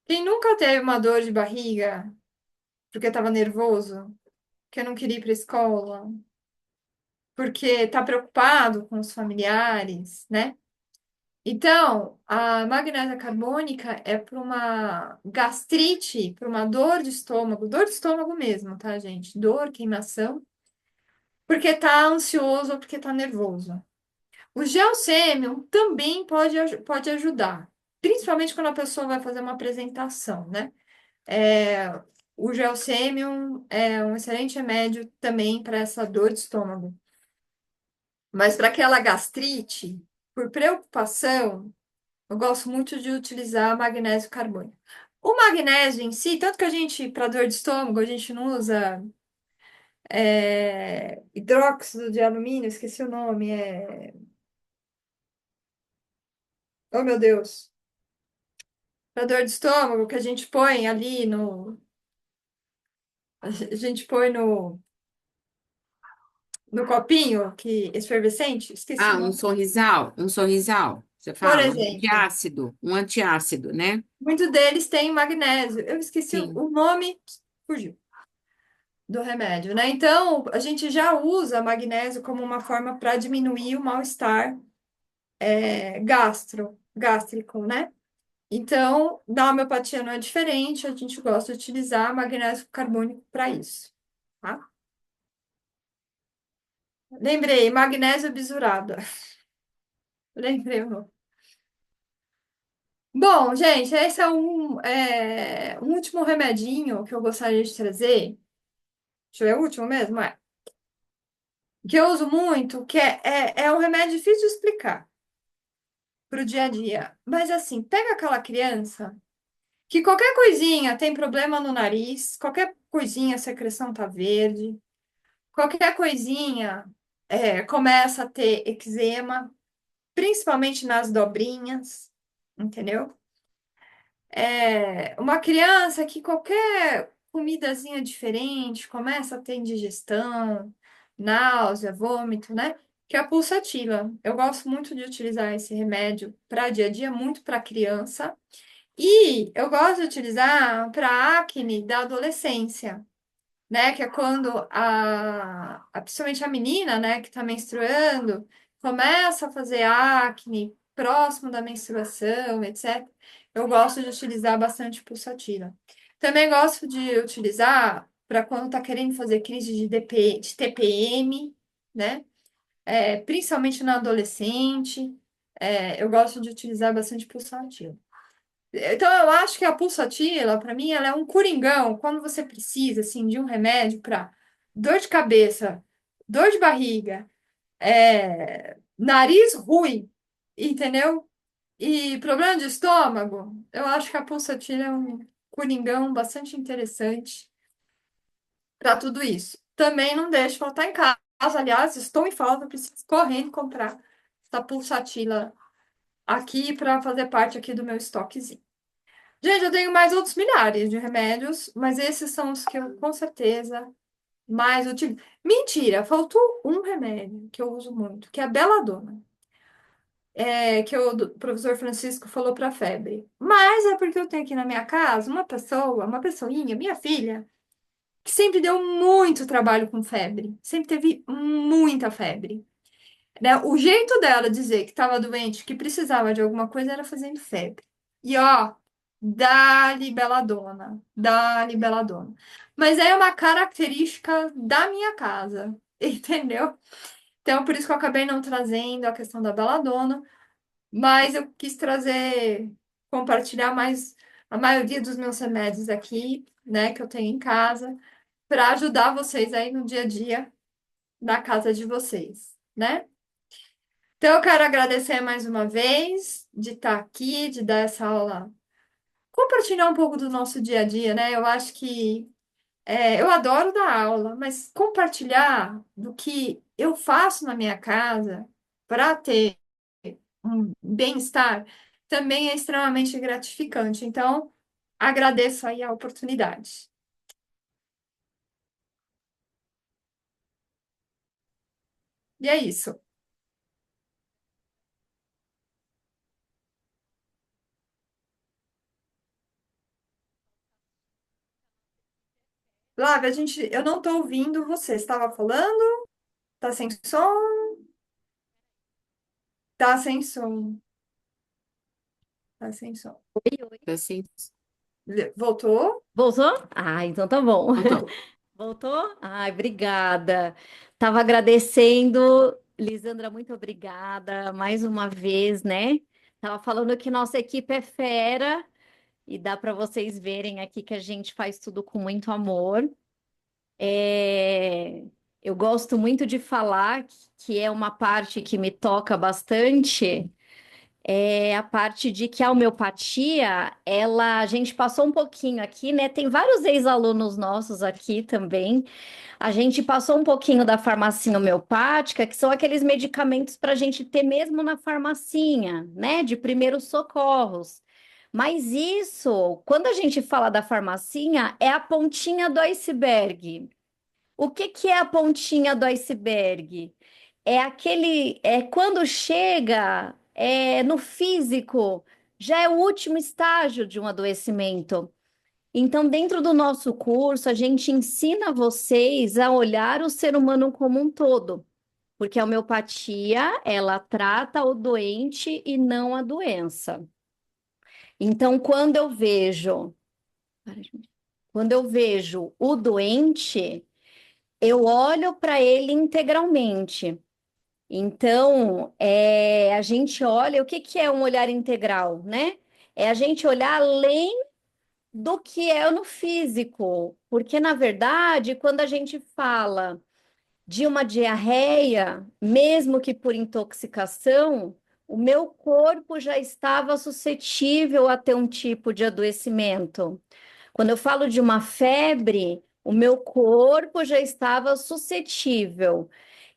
Speaker 5: Quem nunca teve uma dor de barriga porque estava nervoso, porque não queria ir para a escola, porque está preocupado com os familiares, né? Então, a magnésia carbônica é para uma gastrite, para uma dor de estômago mesmo, tá, gente? Dor, queimação, porque tá ansioso ou porque tá nervoso. O gel sêmium também pode ajudar, principalmente quando a pessoa vai fazer uma apresentação, né? É, o gel sêmium é um excelente remédio também para essa dor de estômago. Mas para aquela gastrite, por preocupação, eu gosto muito de utilizar magnésio carbônico. O magnésio em si, tanto que a gente, para dor de estômago, a gente não usa hidróxido de alumínio, esqueci o nome, Oh, meu Deus. Para dor de estômago, que a gente põe ali no... A gente põe no copinho que efervescente, esqueci o
Speaker 4: Ah,
Speaker 5: nome.
Speaker 4: um sorrisal, você
Speaker 5: Por
Speaker 4: fala,
Speaker 5: exemplo,
Speaker 4: um antiácido, né?
Speaker 5: muitos deles têm magnésio. Eu esqueci
Speaker 4: Sim.
Speaker 5: o nome, fugiu, do remédio, né? Então, a gente já usa magnésio como uma forma para diminuir o mal-estar gástrico, né? Então, na homeopatia não é diferente, a gente gosta de utilizar magnésio carbônico para isso, tá? Lembrei, magnésio bisurado. Lembrei o nome. Bom, gente, esse é um último remedinho que eu gostaria de trazer. Deixa eu ver, é o último mesmo, é. Que eu uso muito, que é um remédio difícil de explicar para o dia a dia. Mas assim, pega aquela criança que qualquer coisinha tem problema no nariz, qualquer coisinha a secreção tá verde, qualquer coisinha começa a ter eczema, principalmente nas dobrinhas, entendeu? Uma criança que qualquer comidazinha diferente começa a ter indigestão, náusea, vômito, né? Que é a pulsatila. Eu gosto muito de utilizar esse remédio para dia a dia, muito para criança. E eu gosto de utilizar para acne da adolescência, né? Que é quando principalmente a menina, né, que está menstruando, começa a fazer acne próximo da menstruação, etc. Eu gosto de utilizar bastante pulsatila. Também gosto de utilizar para quando está querendo fazer crise de TPM, né? Principalmente na adolescente. Eu gosto de utilizar bastante pulsatila. Então, eu acho que a pulsatila, para mim, ela é um coringão quando você precisa, assim, de um remédio para dor de cabeça, dor de barriga, nariz ruim, entendeu? E problema de estômago. Eu acho que a pulsatila é um coringão bastante interessante para tudo isso. Também não deixe faltar em casa. Aliás, estou em falta, preciso correndo comprar essa pulsatila aqui para fazer parte aqui do meu estoquezinho. Gente, eu tenho mais outros milhares de remédios, mas esses são os que eu, com certeza, mais utilizo. Mentira, faltou um remédio que eu uso muito, que é a Belladonna, que o professor Francisco falou para febre. Mas é porque eu tenho aqui na minha casa uma pessoinha, minha filha, que sempre deu muito trabalho com febre, sempre teve muita febre. Né? O jeito dela dizer que estava doente, que precisava de alguma coisa, era fazendo febre. E ó, dá-lhe beladona, dá-lhe beladona. Mas é uma característica da minha casa, entendeu? Então, por isso que eu acabei não trazendo a questão da beladona, mas eu quis trazer, compartilhar mais a maioria dos meus remédios aqui, né, que eu tenho em casa, para ajudar vocês aí no dia a dia da casa de vocês, né? Então, eu quero agradecer mais uma vez de estar aqui, de dar essa aula, compartilhar um pouco do nosso dia a dia, né? Eu acho que eu adoro dar aula, mas compartilhar do que eu faço na minha casa para ter um bem-estar também é extremamente gratificante. Então, agradeço aí a oportunidade. E é isso. Flávia, eu não estou ouvindo você. Estava falando? Tá sem som? Tá sem som. Tá sem som.
Speaker 4: Assim,
Speaker 5: Voltou?
Speaker 1: Voltou? Ah, então tá bom.
Speaker 4: voltou.
Speaker 1: Voltou? Ai, obrigada. Tava agradecendo, Lisandra, muito obrigada mais uma vez, né? Tava falando que nossa equipe é fera e dá para vocês verem aqui que a gente faz tudo com muito amor. É, Eu gosto muito de falar que é uma parte que me toca bastante, é a parte de que a homeopatia, a gente passou um pouquinho aqui, né? Tem vários ex-alunos nossos aqui também. A gente passou um pouquinho da farmacinha homeopática, que são aqueles medicamentos para a gente ter mesmo na farmacinha, né? De primeiros socorros. Mas isso, quando a gente fala da farmacinha, é a pontinha do iceberg. O que que é a pontinha do iceberg? É quando chega no físico, já é o último estágio de um adoecimento. Então, dentro do nosso curso, a gente ensina vocês a olhar o ser humano como um todo, porque a homeopatia, ela trata o doente e não a doença. Então, quando eu vejo o doente, eu olho para ele integralmente. Então, a gente olha, o que que é um olhar integral, né? É a gente olhar além do que é no físico, porque na verdade, quando a gente fala de uma diarreia, mesmo que por intoxicação, o meu corpo já estava suscetível a ter um tipo de adoecimento. Quando eu falo de uma febre, o meu corpo já estava suscetível.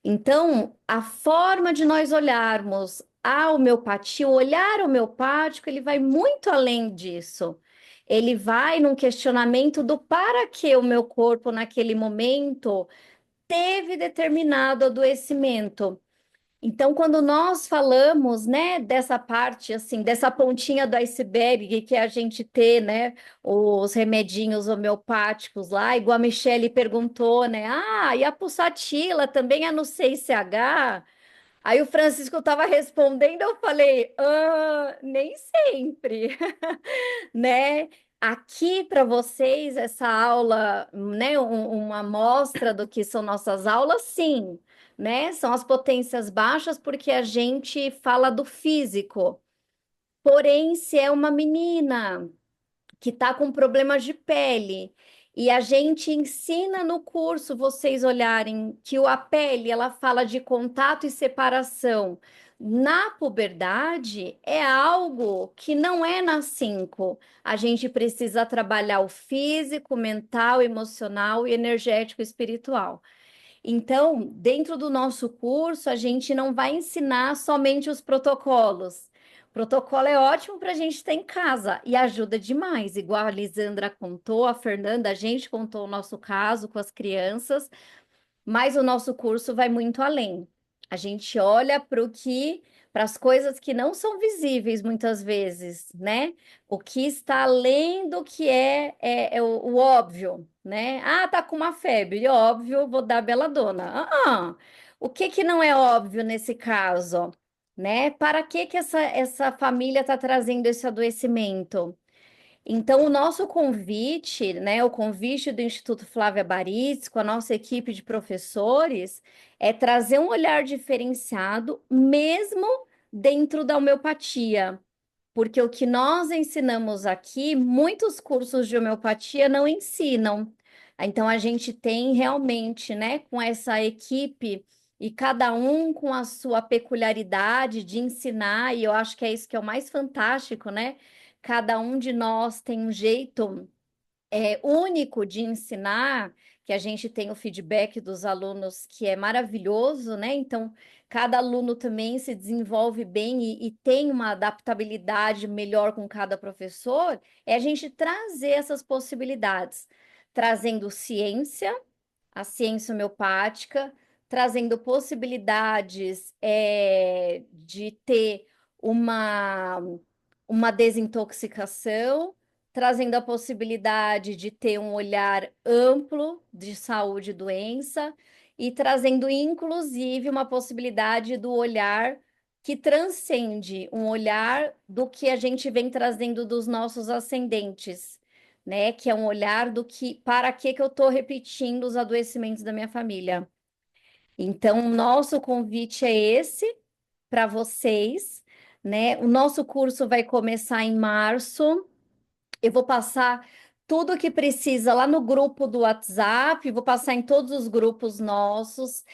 Speaker 1: Então, a forma de nós olharmos a homeopatia, o olhar homeopático, ele vai muito além disso. Ele vai num questionamento do para que o meu corpo, naquele momento, teve determinado adoecimento. Então, quando nós falamos, né, dessa parte, assim, dessa pontinha do iceberg, que é a gente ter, né, os remedinhos homeopáticos lá, igual a Michele perguntou, né, e a pulsatila também é no 6CH? Aí o Francisco estava respondendo, eu falei, nem sempre, né? Aqui para vocês, essa aula, né, uma amostra do que são nossas aulas, sim, né? São as potências baixas, porque a gente fala do físico. Porém, se é uma menina que está com problemas de pele. E a gente ensina no curso vocês olharem que a pele ela fala de contato e separação. Na puberdade é algo que não é na 5. A gente precisa trabalhar o físico, mental, emocional e energético espiritual. Então, dentro do nosso curso, a gente não vai ensinar somente os protocolos. Protocolo é ótimo para a gente ter em casa e ajuda demais. Igual a Lisandra contou, a Fernanda, a gente contou o nosso caso com as crianças, mas o nosso curso vai muito além. A gente olha para as coisas que não são visíveis muitas vezes, né? O que está além do que é o óbvio, né? Ah, tá com uma febre, óbvio, vou dar beladona. O que que não é óbvio nesse caso, né? Para que essa família está trazendo esse adoecimento? Então, o nosso convite, né, o convite do Instituto Flávia Baritz, com a nossa equipe de professores, é trazer um olhar diferenciado, mesmo dentro da homeopatia. Porque o que nós ensinamos aqui, muitos cursos de homeopatia não ensinam. Então, a gente tem realmente, né, com essa equipe, e cada um com a sua peculiaridade de ensinar, e eu acho que é isso que é o mais fantástico, né? Cada um de nós tem um jeito único de ensinar, que a gente tem o feedback dos alunos que é maravilhoso, né? Então, cada aluno também se desenvolve bem e tem uma adaptabilidade melhor com cada professor, é a gente trazer essas possibilidades, trazendo ciência, a ciência homeopática, trazendo possibilidades de ter uma, uma desintoxicação, trazendo a possibilidade de ter um olhar amplo de saúde e doença, e trazendo, inclusive, uma possibilidade do olhar que transcende um olhar do que a gente vem trazendo dos nossos ascendentes, né? Que é um olhar do que, para que eu estou repetindo os adoecimentos da minha família. Então, o nosso convite é esse para vocês, né? O nosso curso vai começar em março. Eu vou passar tudo o que precisa lá no grupo do WhatsApp, vou passar em todos os grupos nossos,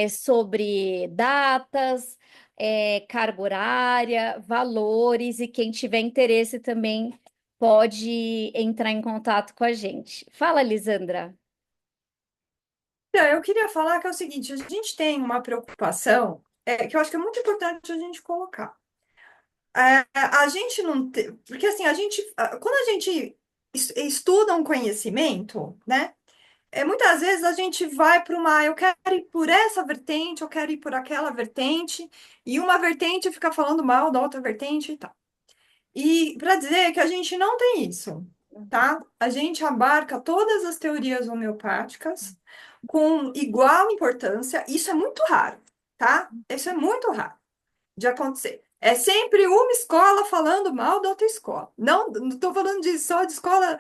Speaker 1: sobre datas, carga horária, valores, e quem tiver interesse também pode entrar em contato com a gente. Fala, Lisandra.
Speaker 5: Então, eu queria falar que é o seguinte, a gente tem uma preocupação que eu acho que é muito importante a gente colocar. A gente não tem, porque assim, quando a gente estuda um conhecimento, né? Muitas vezes a gente vai para eu quero ir por essa vertente, eu quero ir por aquela vertente, e uma vertente fica falando mal da outra vertente e tal. E para dizer que a gente não tem isso, tá? A gente abarca todas as teorias homeopáticas com igual importância. Isso é muito raro, tá? Isso é muito raro de acontecer. É sempre uma escola falando mal da outra escola. Não estou falando só de escola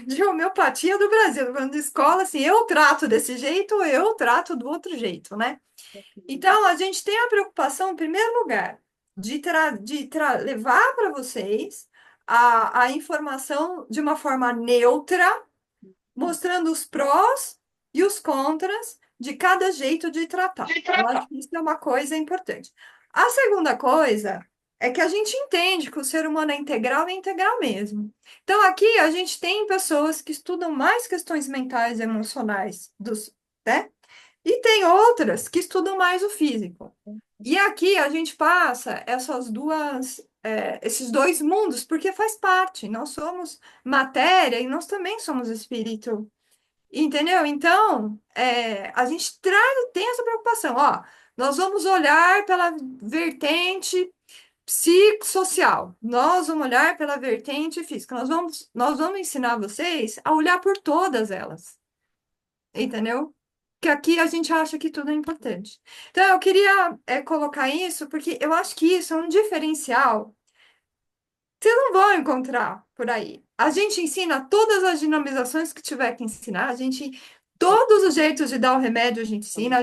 Speaker 5: de homeopatia do Brasil, estou falando de escola assim, eu trato desse jeito, eu trato do outro jeito, né? Então, a gente tem a preocupação, em primeiro lugar, levar para vocês a informação de uma forma neutra, mostrando os prós e os contras de cada jeito de tratar. Eu acho que isso é uma coisa importante. A segunda coisa é que a gente entende que o ser humano é integral mesmo. Então, aqui a gente tem pessoas que estudam mais questões mentais e emocionais né? E tem outras que estudam mais o físico. E aqui a gente passa esses dois mundos, porque faz parte. Nós somos matéria e nós também somos espírito. Entendeu? Então, a gente tem essa preocupação. Ó, nós vamos olhar pela vertente psicossocial. Nós vamos olhar pela vertente física. Nós vamos ensinar vocês a olhar por todas elas. Entendeu? Que aqui a gente acha que tudo é importante. Então, eu queria colocar isso, porque eu acho que isso é um diferencial que vocês não vão encontrar por aí. A gente ensina todas as dinamizações que tiver que ensinar, todos os jeitos de dar o remédio a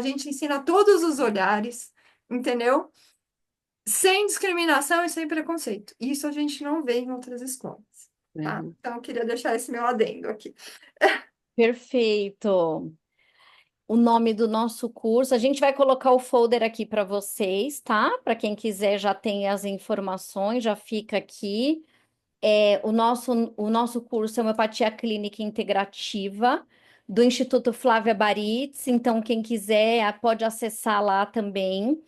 Speaker 5: gente ensina todos os olhares, entendeu? Sem discriminação e sem preconceito. Isso a gente não vê em outras escolas, tá? Então, eu queria deixar esse meu adendo aqui.
Speaker 1: Perfeito. O nome do nosso curso. A gente vai colocar o folder aqui para vocês, tá? Para quem quiser já tem as informações, já fica aqui. O nosso curso é Homeopatia Clínica Integrativa, do Instituto Flávia Baritz. Então, quem quiser pode acessar lá também,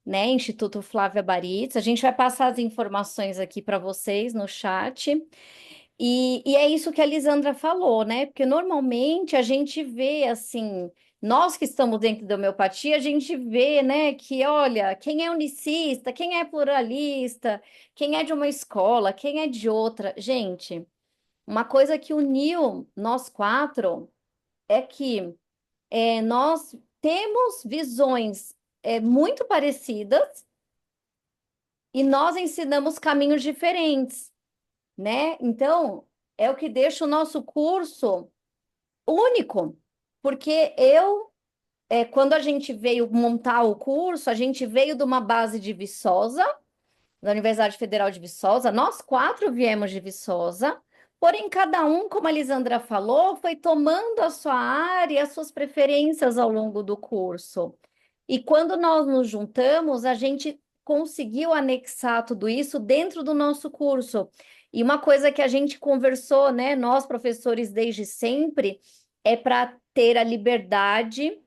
Speaker 1: né? Instituto Flávia Baritz. A gente vai passar as informações aqui para vocês no chat. E é isso que a Lisandra falou, né? Porque normalmente a gente vê assim, nós que estamos dentro da homeopatia, a gente vê, né, que olha, quem é unicista, quem é pluralista, quem é de uma escola, quem é de outra. Gente, uma coisa que uniu nós quatro é que nós temos visões muito parecidas e nós ensinamos caminhos diferentes. né? Então, é o que deixa o nosso curso único, porque quando a gente veio montar o curso, a gente veio de uma base de Viçosa, da Universidade Federal de Viçosa. Nós quatro viemos de Viçosa, porém cada um, como a Lisandra falou, foi tomando a sua área e as suas preferências ao longo do curso. E quando nós nos juntamos, a gente conseguiu anexar tudo isso dentro do nosso curso. E uma coisa que a gente conversou, né, nós professores desde sempre, é para ter a liberdade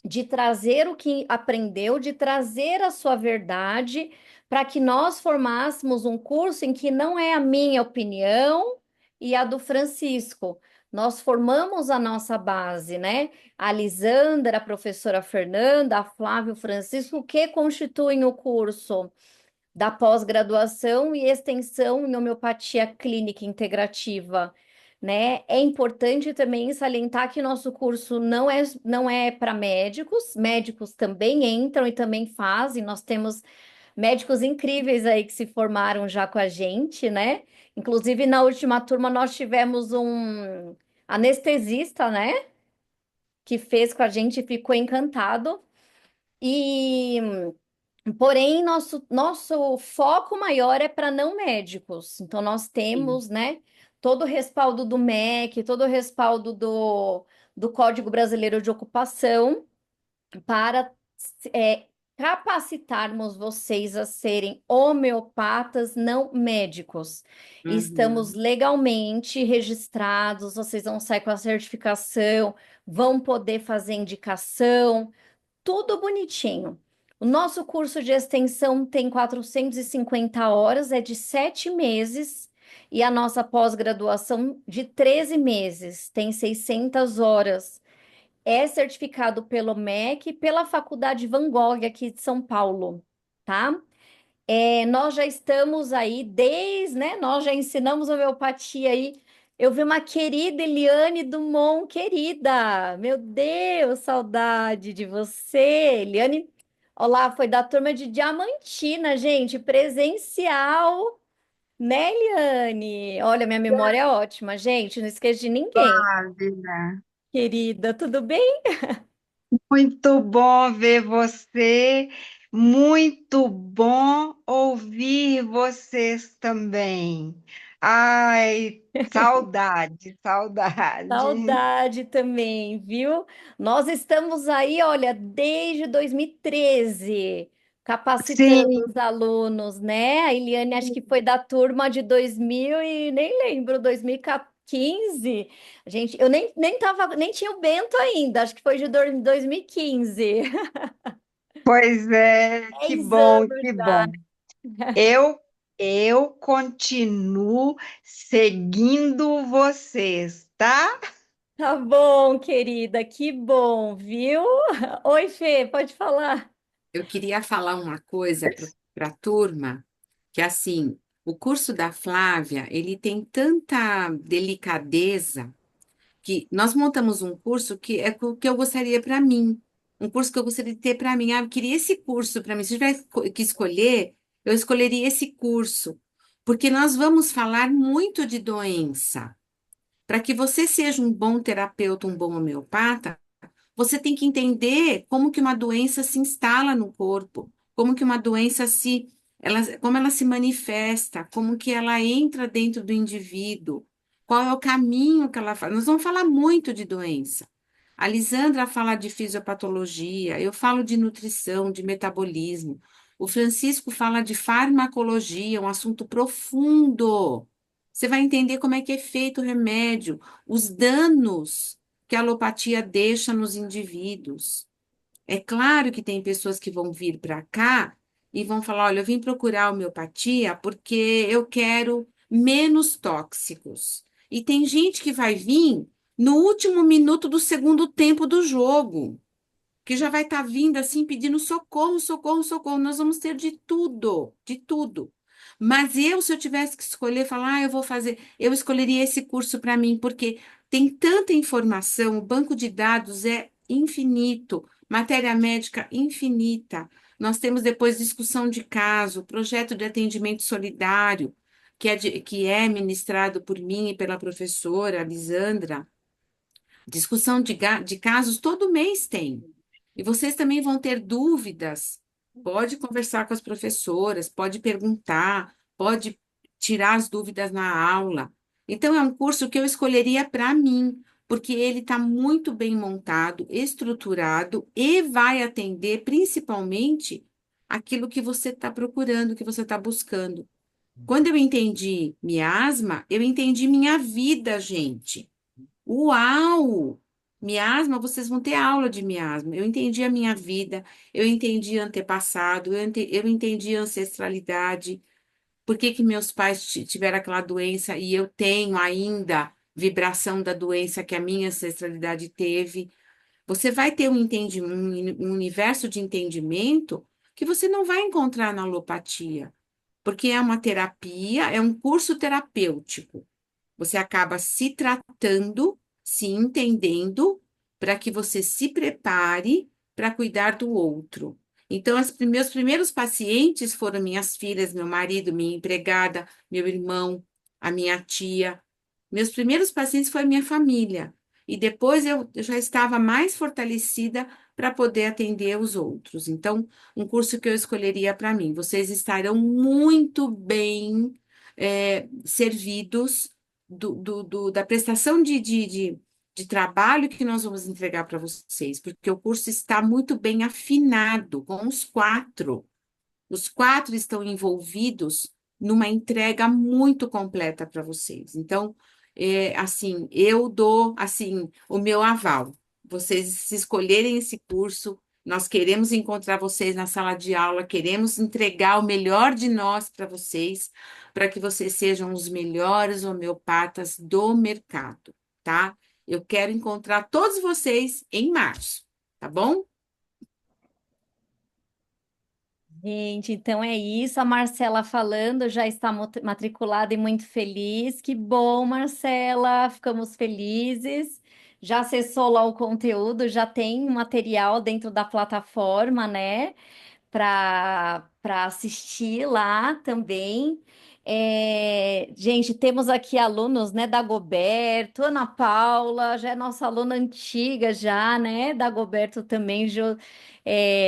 Speaker 1: de trazer o que aprendeu, de trazer a sua verdade, para que nós formássemos um curso em que não é a minha opinião e a do Francisco. Nós formamos a nossa base, né? A Lisandra, a professora Fernanda, a Flávia, o Francisco, que constituem o curso da pós-graduação e extensão em homeopatia clínica integrativa, né? É importante também salientar que nosso curso não é para médicos, médicos também entram e também fazem, nós temos médicos incríveis aí que se formaram já com a gente, né? Inclusive, na última turma, nós tivemos um anestesista, né? Que fez com a gente e ficou encantado. E porém, nosso foco maior é para não médicos. Então, nós
Speaker 4: Sim.
Speaker 1: temos, né, todo o respaldo do MEC, todo o respaldo do Código Brasileiro de Ocupação para é, capacitarmos vocês a serem homeopatas não médicos. Estamos
Speaker 4: Uhum.
Speaker 1: legalmente registrados, vocês vão sair com a certificação, vão poder fazer indicação tudo bonitinho. O nosso curso de extensão tem 450 horas, é de 7 meses, e a nossa pós-graduação de 13 meses, tem 600 horas. É certificado pelo MEC e pela Faculdade Van Gogh aqui de São Paulo, tá? Nós já estamos aí desde, né? Nós já ensinamos homeopatia aí. Eu vi uma querida Eliane Dumont, querida. Meu Deus, saudade de você, Eliane. Olá, foi da turma de Diamantina, gente, presencial, né, Eliane? Olha, minha memória é ótima, gente, não esqueço de ninguém.
Speaker 6: Flávia,
Speaker 1: Querida, tudo bem?
Speaker 6: muito bom ver você, muito bom ouvir vocês também. Ai, saudade, saudade.
Speaker 1: Saudade também, viu? Nós estamos aí, olha, desde 2013, capacitando
Speaker 6: Sim,
Speaker 1: os alunos, né? A Eliane acho que foi da turma de 2000 e nem lembro, 2015. Gente, eu nem tinha o Bento ainda, acho que foi de 2015.
Speaker 6: pois é, que
Speaker 1: 10
Speaker 6: bom,
Speaker 1: anos
Speaker 6: que
Speaker 1: já.
Speaker 6: bom. Eu, eu continuo seguindo vocês, tá?
Speaker 1: Tá bom, querida, que bom, viu? Oi, Fê, pode falar.
Speaker 4: Eu queria falar uma coisa para a turma, que assim, o curso da Flávia, ele tem tanta delicadeza que nós montamos um curso que é o que eu gostaria para mim, um curso que eu gostaria de ter para mim. Ah, eu queria esse curso para mim. Se eu tivesse que escolher, eu escolheria esse curso, porque nós vamos falar muito de doença. Para que você seja um bom terapeuta, um bom homeopata, você tem que entender como que uma doença se instala no corpo, como que uma doença como ela se manifesta, como que ela entra dentro do indivíduo, qual é o caminho que ela faz. Nós vamos falar muito de doença. A Lisandra fala de fisiopatologia, eu falo de nutrição, de metabolismo. O Francisco fala de farmacologia, um assunto profundo. Você vai entender como é que é feito o remédio, os danos que a alopatia deixa nos indivíduos. É claro que tem pessoas que vão vir para cá e vão falar: olha, eu vim procurar homeopatia porque eu quero menos tóxicos. E tem gente que vai vir no último minuto do segundo tempo do jogo, que já vai estar vindo assim pedindo socorro, socorro, socorro. Nós vamos ter de tudo, de tudo. Mas eu, se eu tivesse que escolher, falar, eu vou fazer, eu escolheria esse curso para mim, porque tem tanta informação, o banco de dados é infinito, matéria médica infinita. Nós temos depois discussão de caso, projeto de atendimento solidário. que é ministrado por mim e pela professora Lisandra. Discussão de casos todo mês tem. E vocês também vão ter dúvidas. Pode conversar com as professoras, pode perguntar, pode tirar as dúvidas na aula. Então, é um curso que eu escolheria para mim, porque ele está muito bem montado, estruturado e vai atender principalmente aquilo que você está procurando, que você está buscando. Quando eu entendi miasma, eu entendi minha vida, gente. Uau! Miasma, vocês vão ter aula de miasma. Eu entendi a minha vida, eu entendi antepassado, eu entendi ancestralidade, por que que meus pais tiveram aquela doença e eu tenho ainda vibração da doença que a minha ancestralidade teve. Você vai ter um universo de entendimento que você não vai encontrar na alopatia, porque é uma terapia, é um curso terapêutico. Você acaba se tratando, se entendendo, para que você se prepare para cuidar do outro. Então, meus primeiros pacientes foram minhas filhas, meu marido, minha empregada, meu irmão, a minha tia. Meus primeiros pacientes foi minha família. E depois eu já estava mais fortalecida para poder atender os outros. Então, um curso que eu escolheria para mim. Vocês estarão muito bem servidos da prestação de trabalho que nós vamos entregar para vocês, porque o curso está muito bem afinado com os quatro. Os quatro estão envolvidos numa entrega muito completa para vocês. Então, assim, eu dou assim o meu aval. Vocês se escolherem esse curso, nós queremos encontrar vocês na sala de aula, queremos entregar o melhor de nós para vocês, para que vocês sejam os melhores homeopatas do mercado, tá? Eu quero encontrar todos vocês em março, tá bom?
Speaker 1: Gente, então é isso. A Marcela falando, já está matriculada e muito feliz. Que bom, Marcela, ficamos felizes. Já acessou lá o conteúdo, já tem material dentro da plataforma, né? Para assistir lá também. Gente, temos aqui alunos, né, da Goberto, Ana Paula, já é nossa aluna antiga já, né, da Goberto também,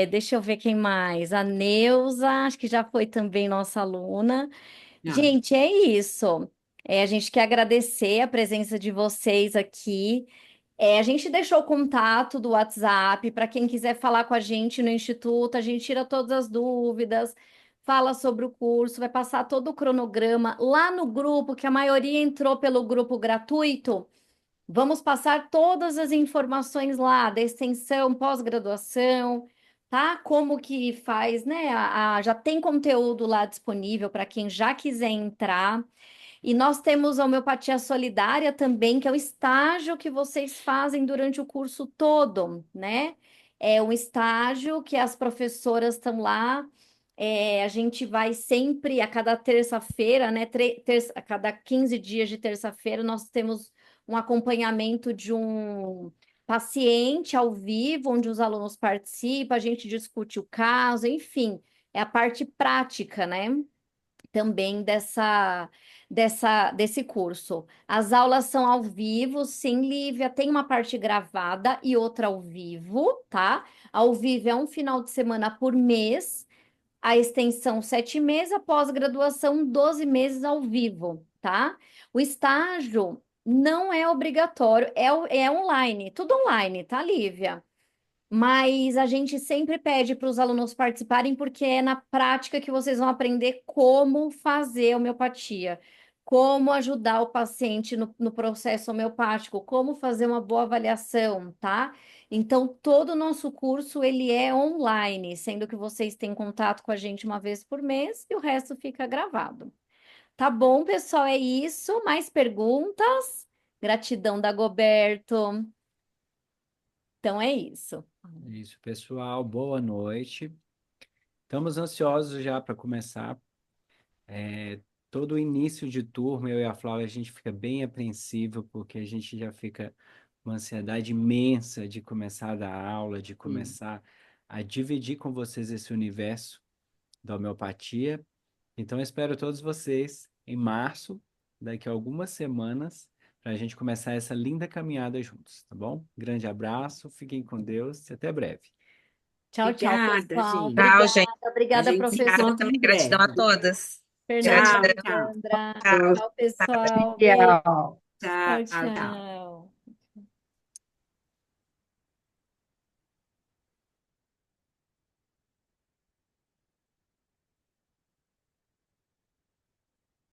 Speaker 1: deixa eu ver quem mais, a Neuza, acho que já foi também nossa aluna.
Speaker 4: Não.
Speaker 1: Gente, é isso. A gente quer agradecer a presença de vocês aqui. A gente deixou o contato do WhatsApp para quem quiser falar com a gente no Instituto, a gente tira todas as dúvidas, fala sobre o curso, vai passar todo o cronograma lá no grupo, que a maioria entrou pelo grupo gratuito. Vamos passar todas as informações lá da extensão, pós-graduação, tá? Como que faz, né? Já tem conteúdo lá disponível para quem já quiser entrar. E nós temos a homeopatia solidária também, que é o estágio que vocês fazem durante o curso todo, né? É um estágio que as professoras estão lá. A gente vai sempre, a cada terça-feira, né? A cada 15 dias de terça-feira, nós temos um acompanhamento de um paciente ao vivo, onde os alunos participam, a gente discute o caso, enfim, é a parte prática, né? Também desse curso. As aulas são ao vivo, sim, Lívia, tem uma parte gravada e outra ao vivo, tá? Ao vivo é um final de semana por mês, a extensão 7 meses, a pós-graduação 12 meses ao vivo, tá? O estágio não é obrigatório, é online, tudo online, tá, Lívia? Mas a gente sempre pede para os alunos participarem, porque é na prática que vocês vão aprender como fazer homeopatia, como ajudar o paciente no processo homeopático, como fazer uma boa avaliação, tá? Então, todo o nosso curso, ele é online, sendo que vocês têm contato com a gente uma vez por mês e o resto fica gravado. Tá bom, pessoal? É isso. Mais perguntas? Gratidão, Dagoberto. Então, é isso.
Speaker 3: Isso, pessoal, boa noite. Estamos ansiosos já para começar. Todo início de turma, eu e a Flávia, a gente fica bem apreensivo, porque a gente já fica com uma ansiedade imensa de começar a dar aula, de começar a dividir com vocês esse universo da homeopatia. Então, eu espero todos vocês em março, daqui a algumas semanas, para a gente começar essa linda caminhada juntos, tá bom? Grande abraço, fiquem com Deus e até breve.
Speaker 1: Tchau, tchau,
Speaker 4: Obrigada,
Speaker 1: pessoal.
Speaker 4: gente.
Speaker 6: Tchau, gente.
Speaker 4: A
Speaker 1: Obrigada,
Speaker 4: gente se
Speaker 1: professor.
Speaker 6: Obrigada
Speaker 4: encontra
Speaker 6: também.
Speaker 4: em
Speaker 6: Gratidão a
Speaker 4: breve.
Speaker 6: todas.
Speaker 1: Fernanda,
Speaker 4: Tchau,
Speaker 6: Gratidão.
Speaker 4: tchau.
Speaker 1: Sandra.
Speaker 6: Tchau.
Speaker 1: Tchau, pessoal. Beijo.
Speaker 6: Tchau.
Speaker 1: Tchau,
Speaker 4: Tchau, tchau.
Speaker 1: tchau.